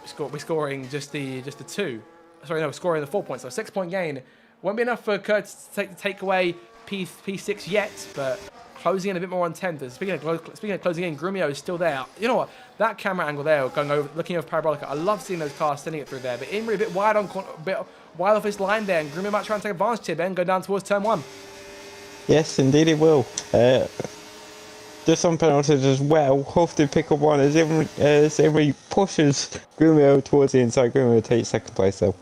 just the 2. Sorry, no, scoring the 4 points. So 6-point gain won't be enough for Curtis to take away P6 yet, but closing in a bit more on 10th. Speaking of closing in, Grumio is still there. You know what? That camera angle there, going over, looking over Parabolica, I love seeing those cars sending it through there. But Imri a bit wide off his line there, and Grumio might try and take advantage here, Ben, go down towards turn 1. Yes, indeed it will. Just on penalties as well, Huff to pick up one as Imri pushes Grumio towards the inside. Grumio takes 2nd place though.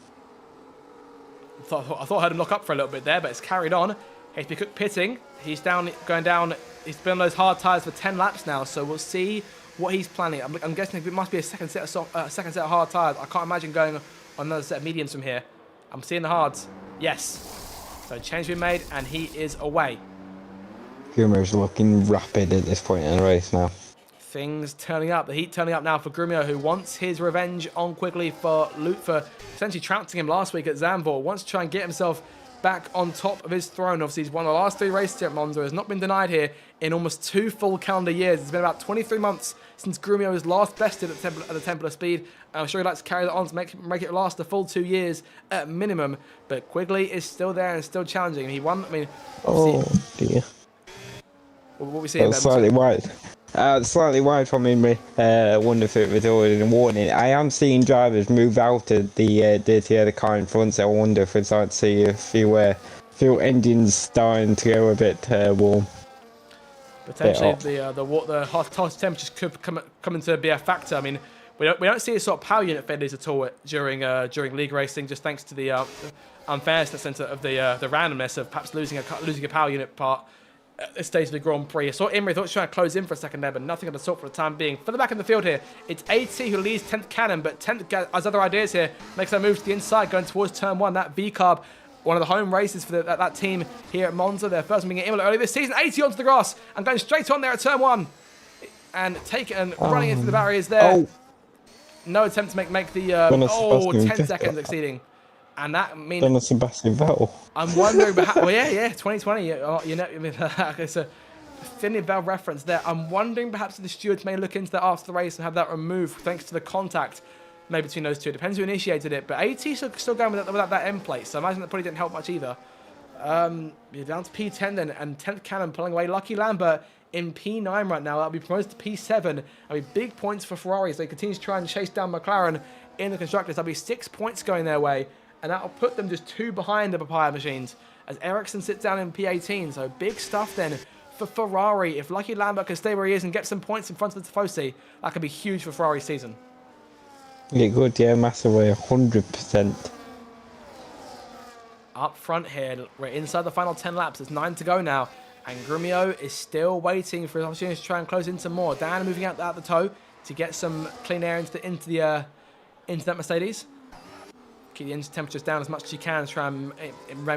I thought I heard him lock up for a little bit there, but it's carried on. HP Cook pitting. He's going down. He's been on those hard tyres for 10 laps now, so we'll see what he's planning. I'm guessing it must be a second set of hard tyres. I can't imagine going on another set of mediums from here. I'm seeing the hards. Yes. So change been made, and he is away. Grumio's looking rapid at this point in the race now. Things turning up. The heat turning up now for Grumio, who wants his revenge on Quigley for essentially trouncing him last week at Zandvoort. Wants to try and get himself back on top of his throne. Obviously, he's won the last 3 races here at Monza. Has not been denied here in almost 2 full calendar years. It's been about 23 months since Grumio was last bested at the Temple of Speed. I'm sure he'd like to carry that on to make it last a full 2 years at minimum. But Quigley is still there and still challenging. He won. I mean, oh dear. What we see? Slightly wide. Slightly wide from Imri. I wonder if it was already a warning. I am seeing drivers move out of the dirty other car in front, so I wonder if we're starting to see a few engines starting to go a bit warm. Potentially the hot temperatures could come into be a factor. I mean, we don't see a sort of power unit failures at all during league racing, just thanks to the unfairness of the randomness of perhaps losing a power unit part at this stage of the Grand Prix. I saw Imri, thought he was trying to close in for a second there, but nothing of the sort for the time being. For the back of the field here, it's AT who leads 10th Cannon, but 10th has other ideas here. Makes that move to the inside, going towards turn 1. That V-Carb, one of the home races for that team here at Monza. Their first one being at Imola early this season. 80 onto the grass and going straight on there at turn 1. And running into the barriers there. Oh. No attempt to make the 10 seconds exceeding. And that means Done a Sebastian Vettel. I'm wondering, well, yeah, 2020. You know, I mean, it's a Finley Bell reference there. I'm wondering perhaps if the stewards may look into that after the race and have that removed thanks to the contact maybe between those two. It depends who initiated it. But AT still going without that end plate, so I imagine that probably didn't help much either. You're down to P10 then, and 10th Cannon pulling away. Lucky Lambert in P9 right now. That'll be promoted to P7. That'll be big points for Ferrari as they continue to try and chase down McLaren in the constructors. That'll be 6 points going their way. And that'll put them just 2 behind the Papaya machines as Ericsson sits down in P18. So big stuff then for Ferrari. If Lucky Lambert can stay where he is and get some points in front of the Tifosi, that could be huge for Ferrari's season. Yeah, good, yeah, massively, 100%. Up front here, we're inside the final 10 laps. There's 9 to go now. And Grumio is still waiting for his opportunity to try and close into more. Dan moving out the toe to get some clean air into that Mercedes. Keep the engine temperatures down as much as you can to try and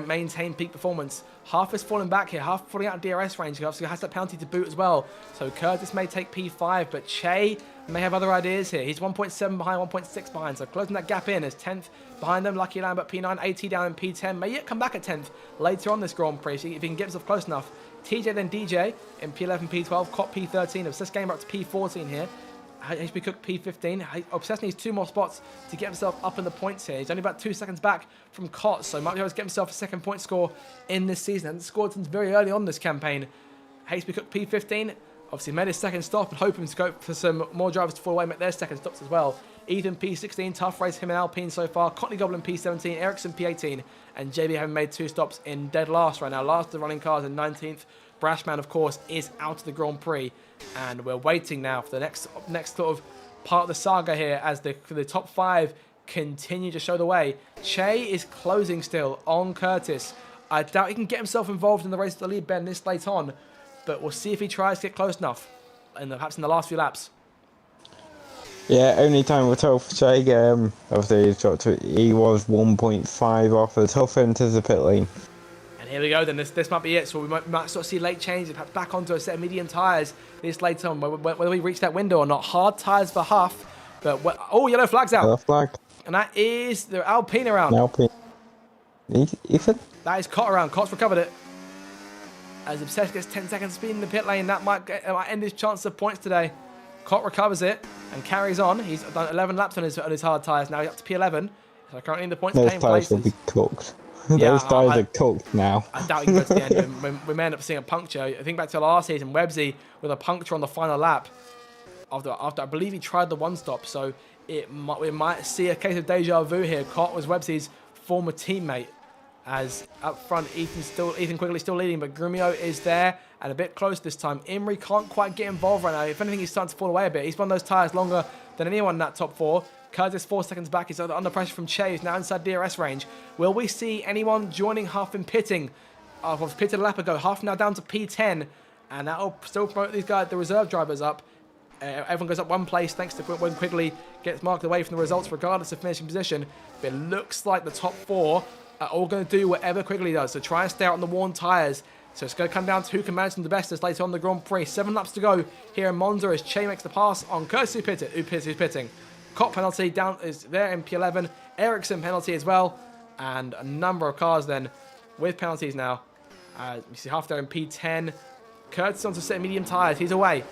maintain peak performance. Half is falling back here, half falling out of DRS range. He obviously has that penalty to boot as well. So Curtis may take P5, but Che may have other ideas here. He's 1.7 behind, 1.6 behind. So closing that gap in as 10th behind them. Lucky Lambert P9, AT down in P10. May yet come back at 10th later on this Grand Prix if he can get himself close enough. TJ then DJ in P11, P12, Cop P13. Obsessed Gamer up to P14 here. HP Cook P15. Obsessed needs 2 more spots to get himself up in the points here. He's only about 2 seconds back from Cott, so might be able to get himself a 2nd point score in this season. And scored since very early on this campaign. HP Cook P15 obviously made his 2nd stop and hoping to go for some more drivers to fall away and make their 2nd stops as well. Ethan P16, tough race him and Alpine so far. Cotley Goblin P17, Ericsson P18, and JB having made 2 stops in dead last right now. Last of the running cars in 19th. Brashman, of course, is out of the Grand Prix. And we're waiting now for the next sort of part of the saga here as the top 5 continue to show the way. Che is closing still on Curtis. I doubt he can get himself involved in the race to the lead, Ben, this late on. But we'll see if he tries to get close enough, perhaps in the last few laps. Yeah, only time will tell for Che. Obviously, he was 1.5 off the tough end to the pit lane. And here we go then, this might be it. So we might sort of see late changes, perhaps back onto a set of medium tyres this late on, whether we reach that window or not. Hard tyres for Huff, but, oh, yellow flag's out. Yellow flag. And that is the Alpine around. Alpine. Ethan? That is Cott around. Cott's recovered it. As Obsessed gets 10 seconds speed in the pit lane, that might end his chance of points today. Cott recovers it and carries on. He's done 11 laps on his hard tyres. Now he's up to P11. So currently in the points Those paying tyres will places. be cooked. Yeah, Those tyres are cooked now. I doubt he can go to the end. We may end up seeing a puncture. I think back to last season, Websy with a puncture on the final lap. After I believe he tried the one stop, so we might see a case of deja vu here. Cott was Websy's former teammate. As up front, Ethan Quigley still leading, but Grumio is there and a bit close this time. Imrie can't quite get involved right now. If anything, he's starting to fall away a bit. He's won those tyres longer than anyone in that top 4. Curtis 4 seconds back. He's under pressure from Che. He's now inside DRS range. Will we see anyone joining Huff in pitting? Was pitted a lap ago. Huff now down to P10, and that'll still promote these guys, the reserve drivers, up. Everyone goes up one place thanks to when Quigley gets marked away from the results, regardless of finishing position. But it looks like the top 4 are all going to do whatever Quigley does. So try and stay out on the worn tyres. So it's going to come down to who can manage them the best as later on the Grand Prix. 7 laps to go here in Monza as Che makes the pass on Curtis who's pitting. Cott penalty down is there in P11. Ericsson penalty as well. And a number of cars then with penalties now. You see Huff there in P10. Curtis on to set medium tyres. He's away.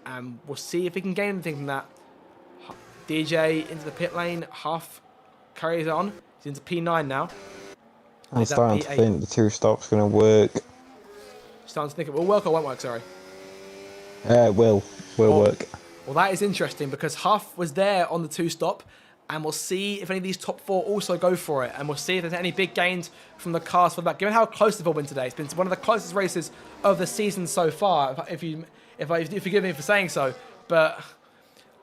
And we'll see if he can gain anything from that. DJ into the pit lane. Huff carries on. He's into P9 now. I'm starting to think the 2 stops going to work. Starting to think it will work or won't work, sorry. Will work. Well, that is interesting because Huff was there on the 2 stop, and we'll see if any of these top 4 also go for it, and we'll see if there's any big gains from the cars for the back. Given how close they've all been today, it's been one of the closest races of the season so far, if you forgive me for saying so. But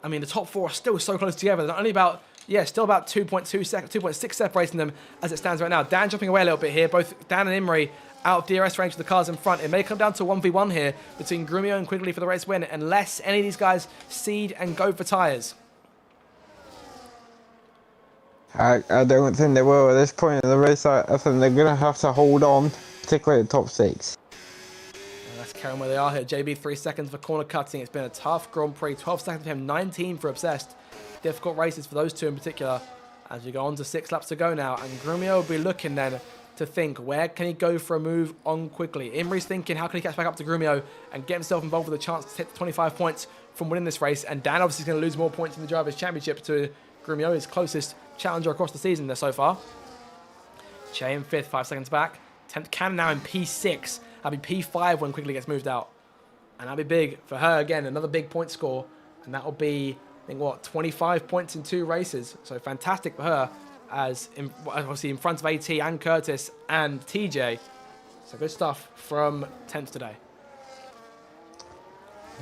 I mean, the top 4 are still so close together. They're only about still about 2.6 separating them as it stands right now. Dan jumping away a little bit here. Both Dan and Imrie out of DRS range of the cars in front. It may come down to 1v1 here between Grumio and Quigley for the race win, unless any of these guys seed and go for tyres. I don't think they will at this point in the race. I think they're going to have to hold on, particularly at the top 6. And that's carrying where they are here. JB 3 seconds for corner cutting. It's been a tough Grand Prix. 12 seconds for him, 19 for Obsessed. Difficult races for those 2 in particular. As we go on to 6 laps to go now, and Grumio will be looking then to think, where can he go for a move on quickly? Imrie's thinking, how can he catch back up to Grumio and get himself involved with a chance to hit 25 points from winning this race? And Dan obviously is going to lose more points in the Drivers' Championship to Grumio, his closest challenger across the season there so far. Che in 5th, 5 seconds back. 10th Cam now in P6. That'll be P5 when Quigley gets moved out. And that'll be big for her again, another big point score. And that'll be, I think, what, 25 points in 2 races. So fantastic for her, as obviously in front of AT and Curtis and TJ. So good stuff from 10th today.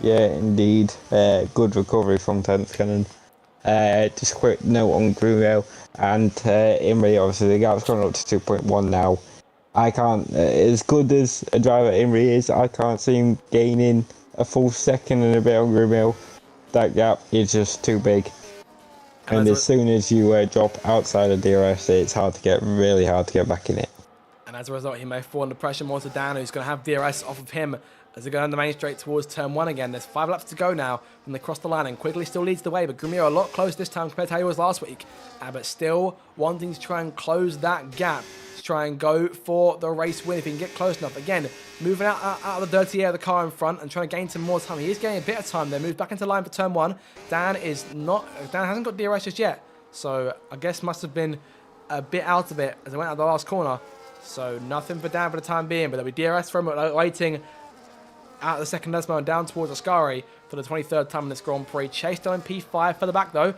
Yeah, indeed. Good recovery from 10th Cannon. Just a quick note on Grumio and Imrie. Obviously, the gap's gone up to 2.1 now. I can't, as good as a driver Imrie is, I can't see him gaining a full second and a bit on Grumio. That gap is just too big. And as soon as you drop outside of DRS, it's really hard to get back in it. And as a result, he may fall under pressure more to Dan, who's going to have DRS off of him as they go down the main straight towards turn 1 again. There's 5 laps to go now when they cross the line, and Quigley still leads the way, but Grumio a lot closer this time compared to how he was last week. But still wanting to try and close that gap, to try and go for the race win if he can get close enough. Again, moving out of the dirty air of the car in front and trying to gain some more time. He is getting a bit of time there. Moves back into line for turn 1. Dan hasn't got DRS just yet, so I guess must have been a bit out of it as I went out the last corner. So nothing for Dan for the time being, but there'll be DRS for him waiting out of the second decimal and down towards Ascari for the 23rd time in this Grand Prix. Chase down in P5 for the back though.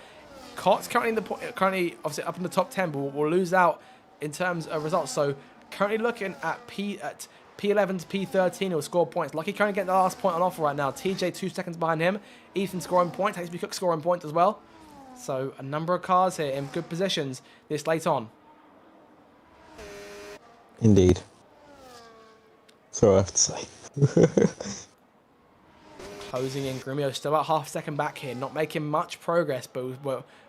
Cott's currently obviously up in the top 10, but we'll lose out in terms of results. So currently looking at P11 to P13 who'll score points. Lucky currently getting the last point on offer right now. TJ 2 seconds behind him. Ethan scoring points. HB Cook scoring points as well. So a number of cars here in good positions this late on. Indeed. So I have to say. Closing in, Grumio still about half a second back here, not making much progress, but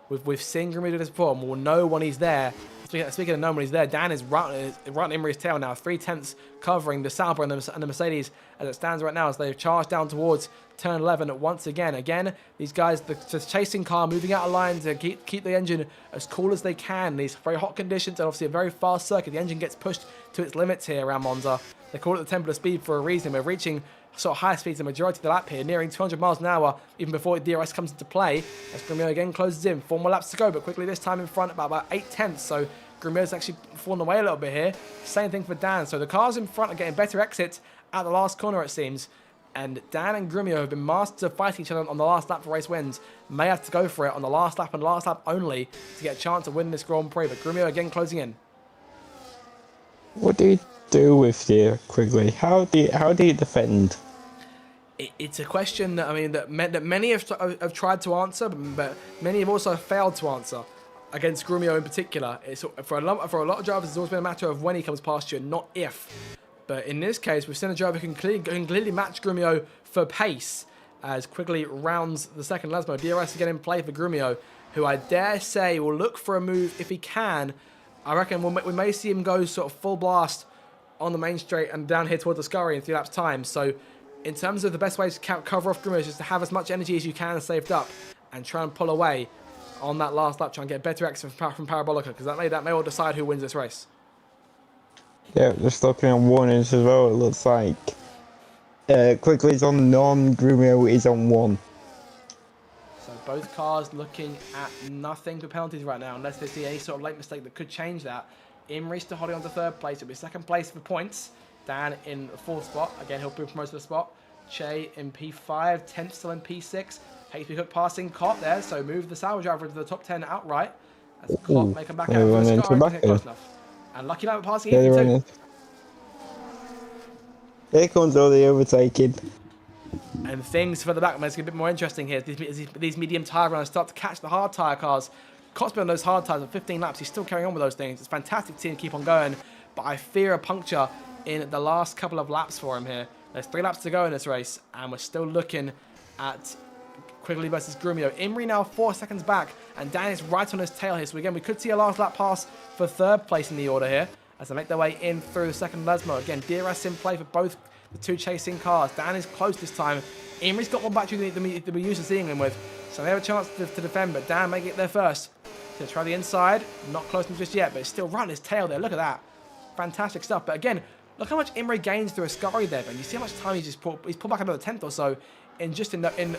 we've seen Grumio do this before, and we'll know when he's there Speaking of knowing when he's there, Dan is right Imri's tail now, 3/10 covering the Sauber and the Mercedes as it stands right now as they've charged down towards turn 11 once again. Again, these guys, the chasing car moving out of line to keep the engine as cool as they can. These very hot conditions and obviously a very fast circuit. The engine gets pushed to its limits here around Monza. They call it the temple of speed for a reason. We're reaching sort of high speeds the majority of the lap here, nearing 200 miles an hour even before DRS comes into play. As Grumio again closes in, 4 more laps to go, but quickly this time in front about 8/10. So Grumio's actually fallen away a little bit here. Same thing for Dan. So the cars in front are getting better exits at the last corner, it seems. And Dan and Grumio have been masters of fighting each other on the last lap for race wins. May have to go for it on the last lap and last lap only to get a chance to win this Grand Prix. But Grumio again closing in. What do you do with you, Quigley? How do you defend? It's a question that, I mean, that many have tried to answer, but many have also failed to answer. Against Grumio in particular, it's, for a lot of drivers, it's always been a matter of when he comes past you, not if. But in this case, we've seen a driver who can clearly match Grumio for pace as Quigley rounds the second Lesmo. DRS again in play for Grumio, who I dare say will look for a move if he can. I reckon we may see him go sort of full blast on the main straight and down here towards the Ascari in 3 laps time. So in terms of the best way to cover off Grumio is just to have as much energy as you can saved up and try and pull away on that last lap, try and get better exit from Parabolica, because that may all decide who wins this race. Yeah, just looking at warnings as well, it looks like Quigley's on none, Grumio is on 1. So both cars looking at nothing for penalties right now, unless they see any sort of late mistake that could change that. Imri still holding on to 3rd place. It'll be 2nd place for points. Dan in the 4th spot. Again, he'll be promoted to the spot. Che in P5. 10th still in P6. HP Cook passing Cott there, so move the Sauber driver into the top 10 outright. As Cott may come back out for a scar and close enough. And Lucky Lamp passing in too. Here comes all the overtaking. And things further back, it's a bit more interesting here. These medium tyre runners start to catch the hard tyre cars. Cott's been on those hard tyres for 15 laps. He's still carrying on with those things. It's fantastic to see him keep on going. But I fear a puncture in the last couple of laps for him here. There's 3 laps to go in this race, and we're still looking at Quigley versus Grumio. Imri now 4 seconds back, and Dan is right on his tail here. So again, we could see a last lap pass for 3rd place in the order here as they make their way in through the second Lesmo. Again, DRS in play for both the 2 chasing cars. Dan is close this time. Imri's got more battery than we're used to seeing him with, so they have a chance to defend, but Dan may get there first. So try the inside, not close enough just yet, but it's still right on his tail there. Look at that. Fantastic stuff. But again, look how much Imri gains through Ascari there, but you see how much time he's pulled back another 10th or so in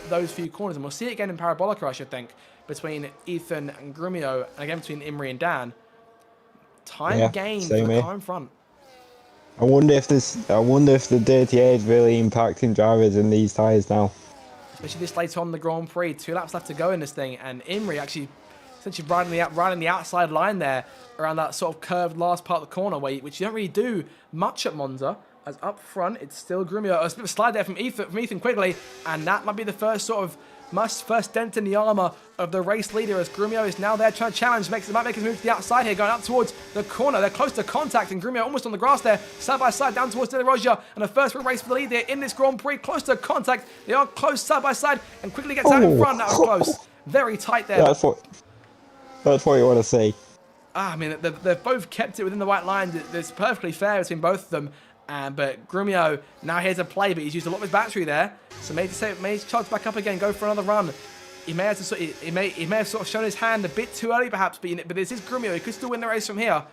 those few corners, and we'll see it again in Parabolica, I should think, between Ethan and Grumio, and again between Imri and Dan. Time gained for the car in front. I wonder if the dirty air is really impacting drivers in these tyres now. Especially this late on the Grand Prix, 2 laps left to go in this thing, and Imri actually essentially riding the outside line there around that sort of curved last part of the corner, which you don't really do much at Monza. As up front, it's still Grumio. A bit of a slide there from Ethan Quigley, and that might be the first sort of first dent in the armour of the race leader, as Grumio is now there trying to challenge, might make his move to the outside here, going up towards the corner. They're close to contact, and Grumio almost on the grass there, side by side down towards De La Roja, and a first race for the lead there in this Grand Prix, close to contact. They are close side by side, and Quigley gets out in front. That was close, very tight there. That's what you want to see. I mean, they've both kept it within the white line. It's perfectly fair between both of them. But Grumio now here to play, but he's used a lot of his battery there, so maybe charge back up again, go for another run. He may have sort of shown his hand a bit too early, perhaps. But this is Grumio. He could still win the race from here.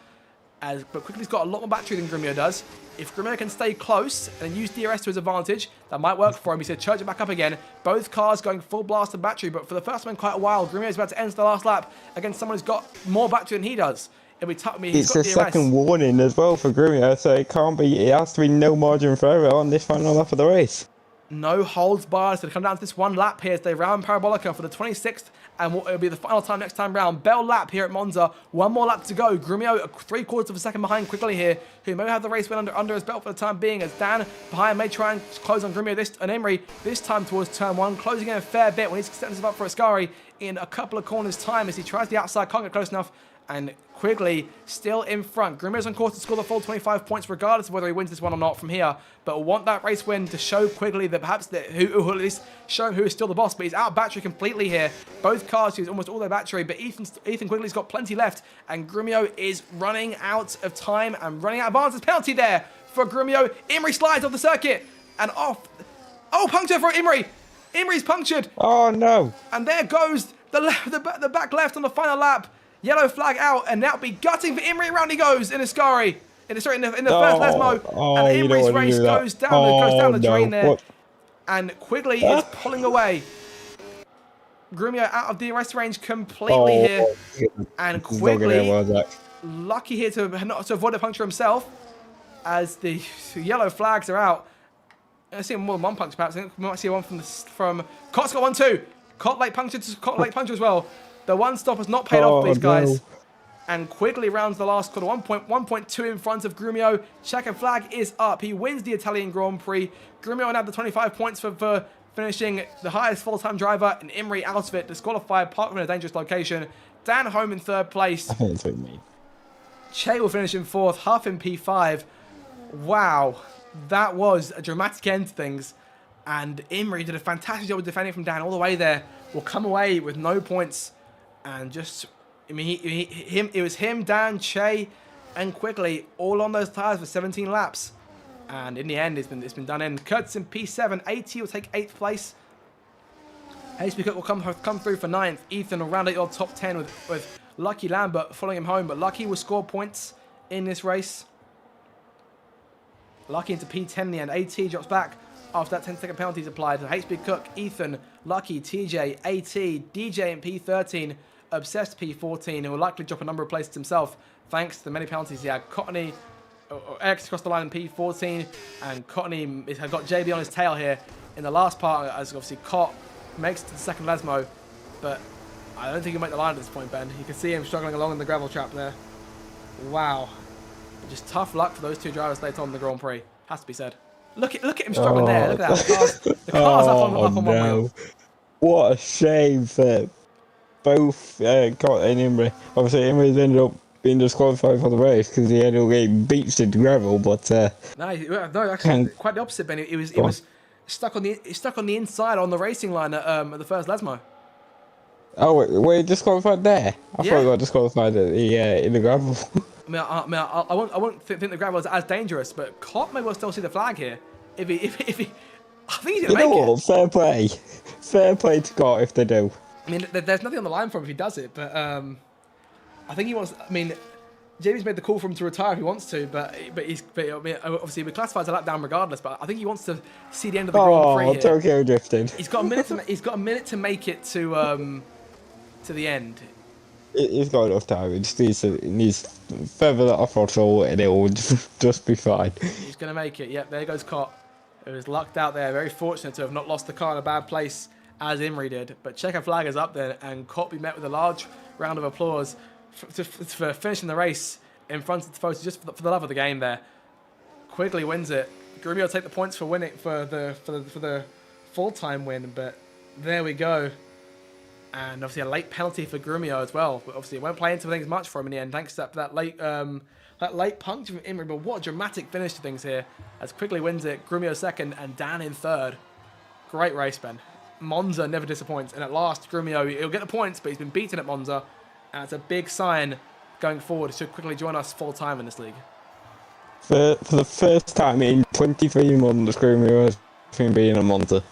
But Quigley's got a lot more battery than Grumio does. If Grumio can stay close and use DRS to his advantage, that might work for him. He's going to charge it back up again. Both cars going full blast of battery, but for the first time in quite a while, Grumio's about to enter the last lap against someone who's got more battery than he does. It's the second warning as well for Grumio, so it has to be no margin for error on this final lap of the race. No holds barred, so they come down to this one lap here as they round Parabolica for the 26th, and it'll be the final time next time round. Bell lap here at Monza, 1 more lap to go. Grumio 3/4 of a second behind Quigley here, who may have the race win under his belt for the time being, as Dan behind may try and close on Grumio and Imri this time towards turn 1, closing in a fair bit when he's setting himself up for Ascari in a couple of corners time as he tries the outside, can't get close enough. And Quigley still in front. Grumio's on course to score the full 25 points regardless of whether he wins this one or not from here. But want that race win to show Quigley that perhaps who at least show who is still the boss. But he's out of battery completely here. Both cars use almost all their battery, but Ethan Quigley's got plenty left. And Grumio is running out of time and running out of advantage. Penalty there for Grumio. Imrie slides off the circuit and off. Oh, puncture for Imrie. Imrie's punctured. Oh, no. And there goes the back left on the final lap. Yellow flag out, and that'll be gutting for Imrie. Around he goes in Ascari. In the first Lesmo. And Imrie's race goes down the drain there. What? And Quigley is pulling away. Grumio out of the arrest range completely here. And Quigley, lucky here to avoid a puncture himself, as the yellow flags are out. I see more than one puncture perhaps. I think we might see one from Cott's got one too. Cott late puncture as well. The one stop has not paid off for these guys. No. And Quigley rounds the last quarter, 1.2 in front of Grumio. Checkered flag is up. He wins the Italian Grand Prix. Grumio now the 25 points for finishing the highest full-time driver, and Imrie out of it, disqualified, parked in a dangerous location. Dan home in third place. Che will finish in fourth, Huff in P5. Wow, that was a dramatic end to things. And Imrie did a fantastic job of defending from Dan all the way there. Will come away with no points. And just, I mean, it was him, Dan, Che, and Quigley all on those tyres for 17 laps. And in the end, it's been done in. Kurtz in P7, AT will take 8th place. HB Cook will come through for 9th. Ethan will round out your top 10 with Lucky Lambert following him home. But Lucky will score points in this race. Lucky into P10 in the end. AT drops back after that 10-second penalty is applied. HB Cook, Ethan, Lucky, TJ, AT, DJ in P13. Obsessed P14, who will likely drop a number of places himself thanks to the many penalties he had. Cottony, X across the line in P14, and Cottony has got JB on his tail here in the last part, as obviously Cott makes it to the second Lesmo, but I don't think he'll make the line at this point, Ben. You can see him struggling along in the gravel trap there. Wow. Just tough luck for those two drivers later on in the Grand Prix, has to be said. Look at him struggling there, look at that. The car's up on one wheel. What a shame for both Cott and Imrie. Obviously, Imrie's ended up being disqualified for the race because he ended up getting beached in gravel. But no, actually, quite the opposite, Ben. It was stuck on the inside on the racing line at the first Lesmo. Oh, were you disqualified there? I thought he got disqualified in the gravel. I won't think the gravel is as dangerous, but Cott may well still see the flag here. If he, I think he's gonna make it. Fair play to Cott if they do. I mean, there's nothing on the line for him if he does it, but I think he wants. I mean, Jamie's made the call for him to retire if he wants to, but I mean, obviously we classify as a lap down regardless. But I think he wants to see the end of the Grand Prix here. Tokyo drifted. He's got a minute. He's got a minute to make it to the end. He's got enough time. He just needs to feather that off throttle and it will just be fine. He's gonna make it. Yep, there goes Cott. It was lucked out there. Very fortunate to have not lost the car in a bad place as Imrie did. But checker flag is up there, and Cott be met with a large round of applause for finishing the race in front of the photos, just for the love of the game there. Quigley wins it. Grumio will take the points for winning for the full-time win, but there we go. And obviously a late penalty for Grumio as well. But obviously it won't play into things much for him in the end, thanks to that late puncture from Imrie. But what a dramatic finish to things here as Quigley wins it. Grumio second and Dan in third. Great race, Ben. Monza never disappoints, and at last Grumio, he'll get the points, but he's been beaten at Monza, and it's a big sign going forward. Should quickly join us full time in this league. For the first time in 23 months, Grumio has been at Monza.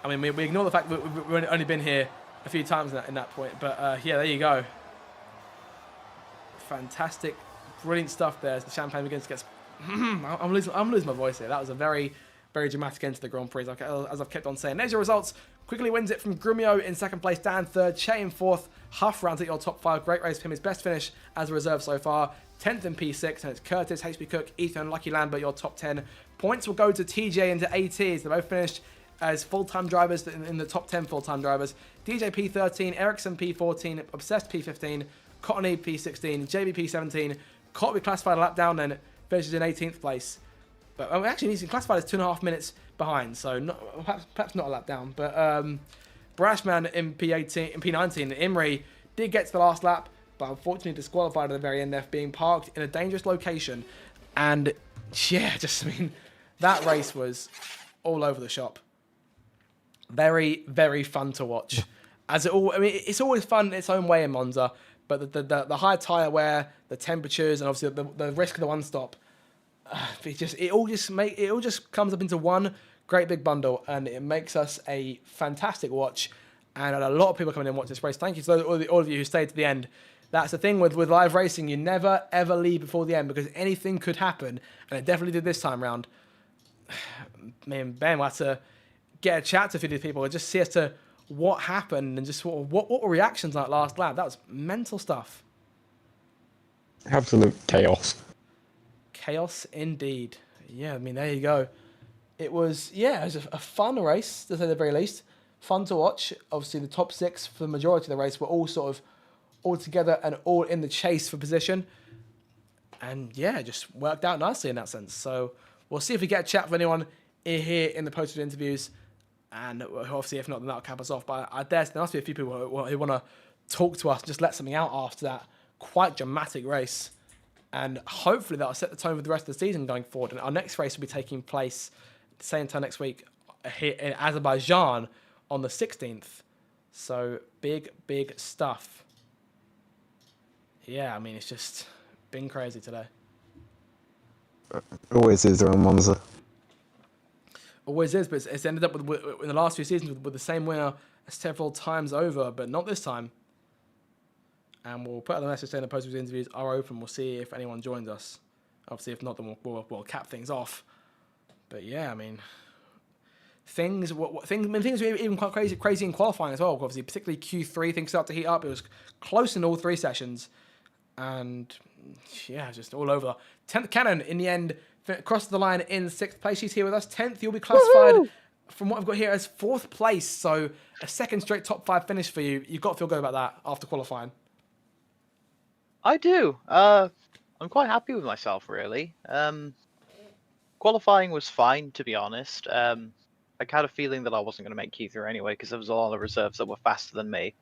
I mean, we ignore the fact that we've only been here a few times in that point, but yeah, there you go. Fantastic, brilliant stuff there as the champagne begins to get. I'm losing my voice here. That was a very dramatic end to the Grand Prix, as I've kept on saying. There's your results. Quigley wins it from Grumio in second place, Dan third, Che in fourth, Huff rounds at your top 5. Great race for him, his best finish as a reserve so far. 10th in P6, and it's Curtis, HB Cook, Ethan, Lucky Lambert, your top 10. Points will go to TJ and to AT, as they both finished as full-time drivers in the top 10 full-time drivers. DJ P13, Ericsson P14, Obsessed P15, Cottony P16, JB P17. Cott will be classified a lap down and finishes in 18th place. But actually, he's classified as 2.5 minutes behind, so perhaps not a lap down. But Brashman in P18, in P19, Imrie did get to the last lap, but unfortunately disqualified at the very end there, being parked in a dangerous location. And yeah, just, I mean, that race was all over the shop. Very, very fun to watch. As it all, I mean, it's always fun in its own way in Monza, but the high tyre wear, the temperatures, and obviously the risk of the one stop, it all just comes up into one great big bundle, and it makes us a fantastic watch. And a lot of people coming in and watch this race. Thank you to all of you who stayed to the end. That's the thing with live racing. You never, ever leave before the end because anything could happen. And it definitely did this time round. Me and Ben will have to get a chat to a few of these people and just see as to what happened and just what were reactions like last lap. That was mental stuff. Absolute chaos. Chaos indeed. Yeah, I mean, there you go. It was a fun race, to say the very least. Fun to watch. Obviously, the top 6 for the majority of the race were all sort of all together and all in the chase for position. And yeah, just worked out nicely in that sense. So we'll see if we get a chat with anyone here in the posted interviews. And obviously, if not, then that'll cap us off. But I dare say there must be a few people who want to talk to us and just let something out after that quite dramatic race. And hopefully that'll set the tone for the rest of the season going forward. And our next race will be taking place at the same time next week here in Azerbaijan on the 16th. So big, big stuff. Yeah, I mean, it's just been crazy today. Always is around Monza. Always is, but it's ended up with in the last few seasons with the same winner several times over, but not this time. And we'll put out the message saying the post-race interviews are open. We'll see if anyone joins us. Obviously, if not, then we'll cap things off. But yeah, I mean, things were even quite crazy in qualifying as well. Obviously, particularly Q3, things start to heat up. It was close in all 3 sessions, and yeah, just all over. 10th Cannon in the end crossed the line in 6th place. She's here with us. 10th, you'll be classified from what I've got here as 4th place. So a second straight top 5 finish for you. You've got to feel good about that after qualifying. I do. I'm quite happy with myself, really. Qualifying was fine, to be honest. I had a feeling that I wasn't going to make Q3 anyway, because there was a lot of reserves that were faster than me.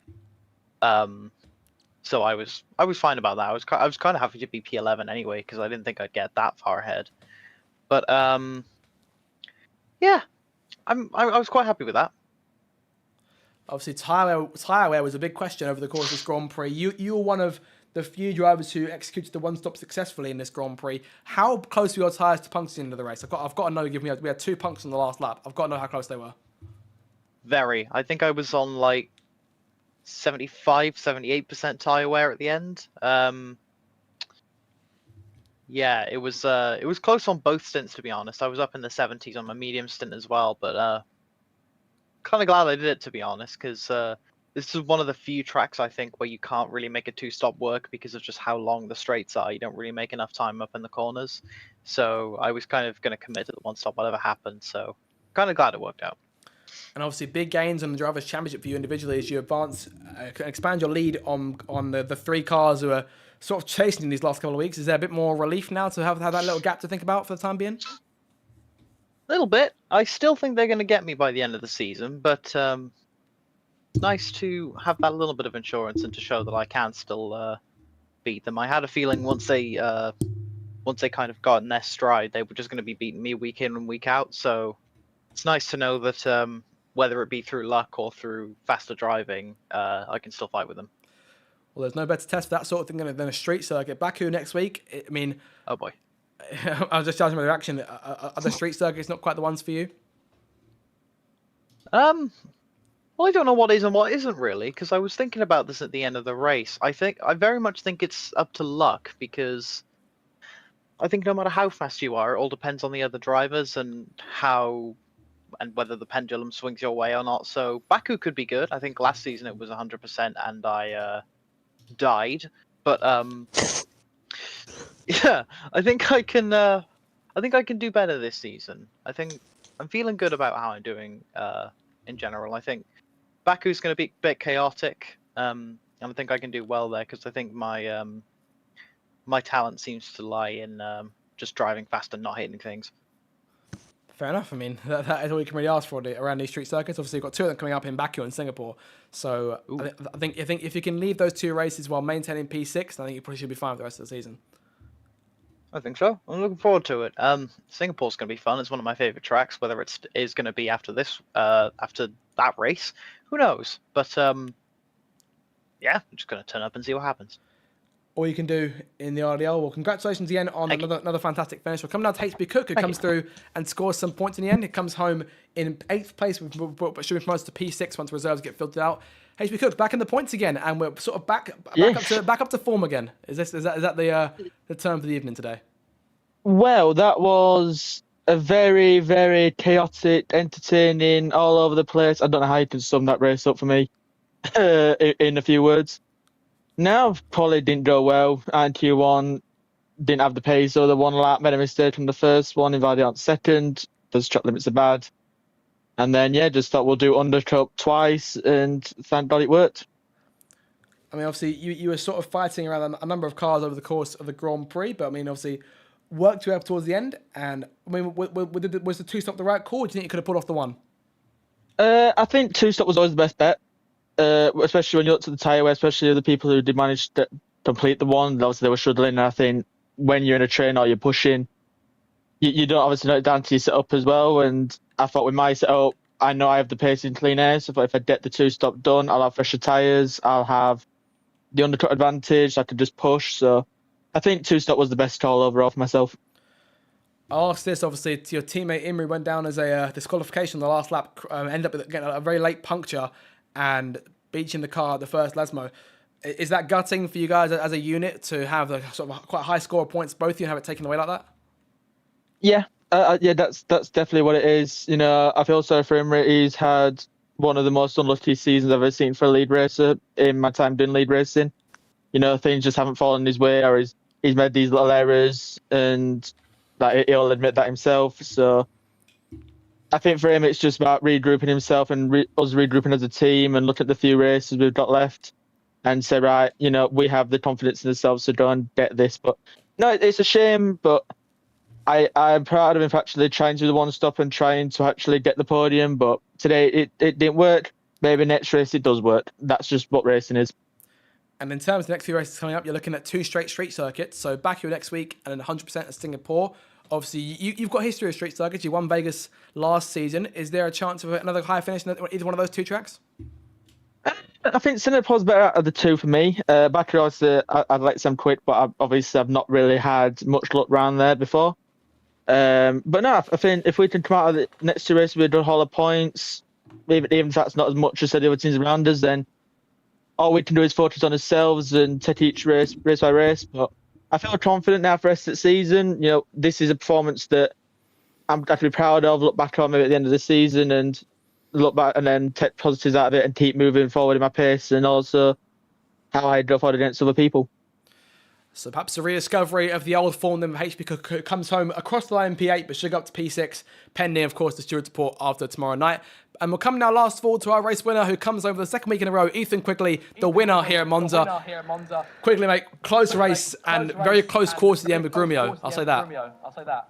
So I was fine about that. I was kind of happy to be P11 anyway, because I didn't think I'd get that far ahead. But yeah, I was quite happy with that. Obviously, tyre wear was a big question over the course of this Grand Prix. You were one of the few drivers who executed the one-stop successfully in this Grand Prix. How close were your tyres to punctures into the race? I've got to know. We had 2 punctures on the last lap. I've got to know how close they were. Very. I think I was on like 75, 78% tyre wear at the end. Yeah, it was close on both stints, to be honest. I was up in the 70s on my medium stint as well, but kind of glad I did it, to be honest, because this is one of the few tracks, I think, where you can't really make a 2-stop work because of just how long the straights are. You don't really make enough time up in the corners. So I was kind of going to commit to the one stop, whatever happened. So kind of glad it worked out. And obviously, big gains on the Drivers' Championship for you individually as you advance, expand your lead on the 3 cars who are sort of chasing in these last couple of weeks. Is there a bit more relief now to have that little gap to think about for the time being? A little bit. I still think they're going to get me by the end of the season, but nice to have that little bit of insurance and to show that I can still beat them. I had a feeling once they kind of got in their stride, they were just going to be beating me week in and week out. So it's nice to know that whether it be through luck or through faster driving, I can still fight with them. Well, there's no better test for that sort of thing than a street circuit. Baku next week. I mean, oh boy, I was just judging my reaction. Are the street circuits not quite the ones for you? Well, I don't know what is and what isn't really, because I was thinking about this at the end of the race. I very much think it's up to luck, because I think no matter how fast you are, it all depends on the other drivers and whether the pendulum swings your way or not. So Baku could be good. I think last season it was 100% and I died, but yeah, I think I can do better this season. I think I'm feeling good about how I'm doing in general. I think Baku's going to be a bit chaotic, and I think I can do well there because I think my talent seems to lie in just driving fast and not hitting things. Fair enough. I mean, that is all you can really ask for around these street circuits. Obviously, you've got two of them coming up in Baku and Singapore. So I think if you can leave those two races while maintaining P6, I think you probably should be fine for the rest of the season. I think so. I'm looking forward to it. Singapore's going to be fun. It's one of my favorite tracks. Whether it is going to be after that race, who knows? But yeah, I'm just going to turn up and see what happens. All you can do in the RDL. Well, congratulations again on another fantastic finish. We're coming down to HB Cook, who comes through and scores some points in the end. It comes home in 8th place, but should be promoted to P6 once reserves get filtered out. HB Cook back in the points again, and we're sort of back up to form again. Is that the term for the evening today? Well, that was a very, very chaotic, entertaining, all over the place. I don't know how you can sum that race up for me in a few words. Now, probably didn't go well. Q1 didn't have the pace, so the one lap made a mistake from the first one, invited on second. Those track limits are bad. And then, just thought we'll do undercut twice, and thank God it worked. I mean, obviously, you were sort of fighting around a number of cars over the course of the Grand Prix, but I mean, obviously, worked your way up towards the end. And I mean, was the two-stop the right call, or do you think you could have pulled off the one? I think two-stop was always the best bet. Especially when you look to the tyre wear, especially the people who did manage to complete the one. Obviously, they were struggling. And I think when you're in a train or you're pushing, you don't obviously know it down to your setup as well. And I thought with my setup, I know I have the pace in clean air. So if I get the two-stop done, I'll have fresher tyres. I'll have the undercut advantage. I could just push. So I think two-stop was the best call overall for myself. I'll ask this, obviously, to your teammate Imri went down as a disqualification on the last lap, ended up getting a very late puncture and beaching the car at the first Lesmo. Is that gutting for you guys as a unit to have a sort of quite high score of points, both of you, and have it taken away like that? Yeah, that's definitely what it is. You know, I feel sorry for him. He's had one of the most unlucky seasons I've ever seen for a lead racer in my time doing lead racing. You know, things just haven't fallen his way, or he's made these little errors, and he'll admit that himself. So I think for him, it's just about regrouping himself and us regrouping as a team and look at the few races we've got left and say, right, you know, we have the confidence in ourselves to go and get this. But no, it's a shame, but I'm proud of him for actually trying to do the one stop and trying to actually get the podium. But today it didn't work. Maybe next race it does work. That's just what racing is. And in terms of the next few races coming up, you're looking at 2 straight street circuits. So Baku next week and then 100% at Singapore. Obviously, you've got history of street circuits. You won Vegas last season. Is there a chance of another high finish in either one of those two tracks? I think Singapore's better out of the two for me. Baku, obviously, I'd like some quick, but I've not really had much luck around there before. But no, I think if we can come out of the next two races with a haul of points, even if that's not as much as the other teams around us, then all we can do is focus on ourselves and take each race by race. But I feel confident now for the rest of the season. You know, this is a performance that I'm going to be proud of, look back on maybe at the end of the season and look back and then take positives out of it and keep moving forward in my pace and also how I go forward against other people. So perhaps a rediscovery of the old form then HB Cook comes home across the line P8, but should go up to P6, pending, of course, the steward support after tomorrow night. And we'll come now last of all to our race winner, who comes over the second week in a row, Ethan Quigley, the winner here at Monza. Quigley, mate, close race and very close course at the end with Grumio. I'll say that.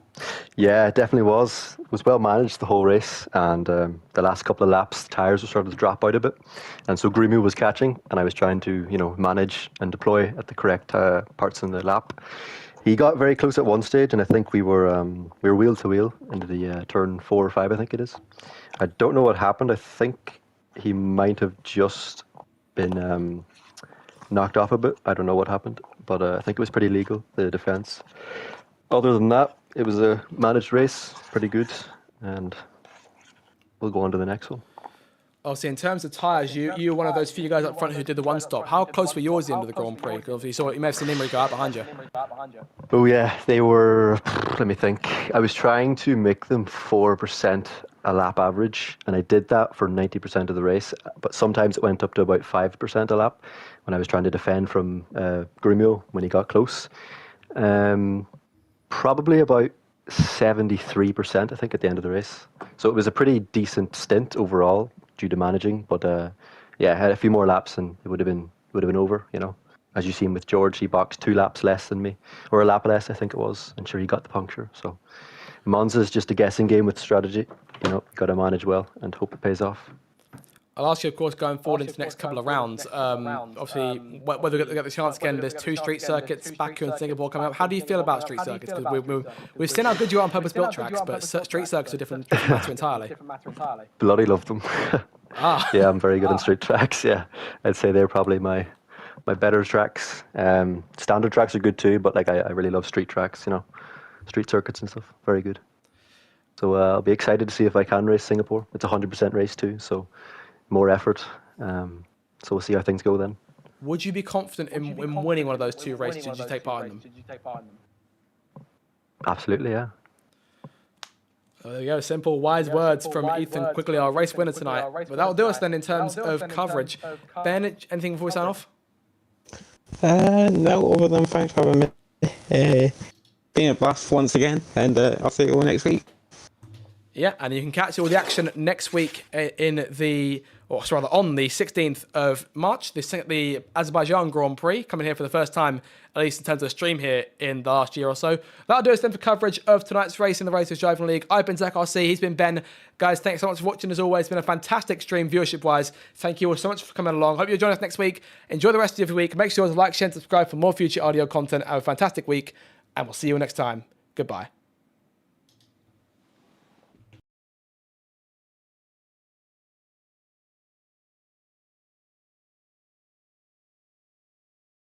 Yeah, it definitely was. It was well managed the whole race, and the last couple of laps, the tyres were starting to drop out a bit, and so Grumio was catching, and I was trying to, manage and deploy at the correct parts in the lap. He got very close at one stage, and I think we were wheel to wheel into the turn 4 or 5, I think it is. I don't know what happened. I think he might have just been knocked off a bit. I don't know what happened, but I think it was pretty legal, the defence. Other than that, it was a managed race, pretty good, and we'll go on to the next one. Obviously, in terms of tyres, you were one of those few guys up front who did the one stop. How close were yours at the end of the Grand Prix? Because you may have seen Imri go out behind you. Oh yeah, they were, let me think. I was trying to make them 4% a lap average, and I did that for 90% of the race, but sometimes it went up to about 5% a lap when I was trying to defend from Grumio when he got close. Probably about 73%, I think, at the end of the race. So it was a pretty decent stint overall due to managing, but I had a few more laps and it would have been over, As you've seen with George, he boxed 2 laps less than me, or a lap less, I think it was, and sure, he got the puncture. So Monza is just a guessing game with strategy. You know, got to manage well and hope it pays off. I'll ask you, of course, going forward into the next couple of rounds. Obviously, whether we get the chance again, there's 2 street circuits, Baku and Singapore coming up. How do you feel about street circuits? Because we've seen how good you are on purpose-built tracks, but street circuits are different matter entirely. Bloody love them. Ah. Yeah, I'm very good on street tracks. Yeah, I'd say they're probably my better tracks. Standard tracks are good too, but like I really love street tracks. You know, street circuits and stuff. Very good. So I'll be excited to see if I can race Singapore. It's a 100% race too, so more effort. So we'll see how things go then. Would you be confident in winning one of those 2 races? Did you take part in them? Absolutely, yeah. There you go. Simple, wise words from Ethan Quigley, our race winner tonight. But that'll do us then in terms of coverage. Ben, anything before we sign off? No, other than thanks for having me. Been a blast once again, and I'll see you all next week. Yeah, and you can catch all the action next week on the 16th of March, the Azerbaijan Grand Prix, coming here for the first time, at least in terms of stream here in the last year or so. That'll do us then for coverage of tonight's race in the Racers Driving League. I've been Zach RC, he's been Ben. Guys, thanks so much for watching as always. It's been a fantastic stream viewership-wise. Thank you all so much for coming along. Hope you'll join us next week. Enjoy the rest of your week. Make sure to like, share, and subscribe for more future audio content. Have a fantastic week, and we'll see you next time. Goodbye.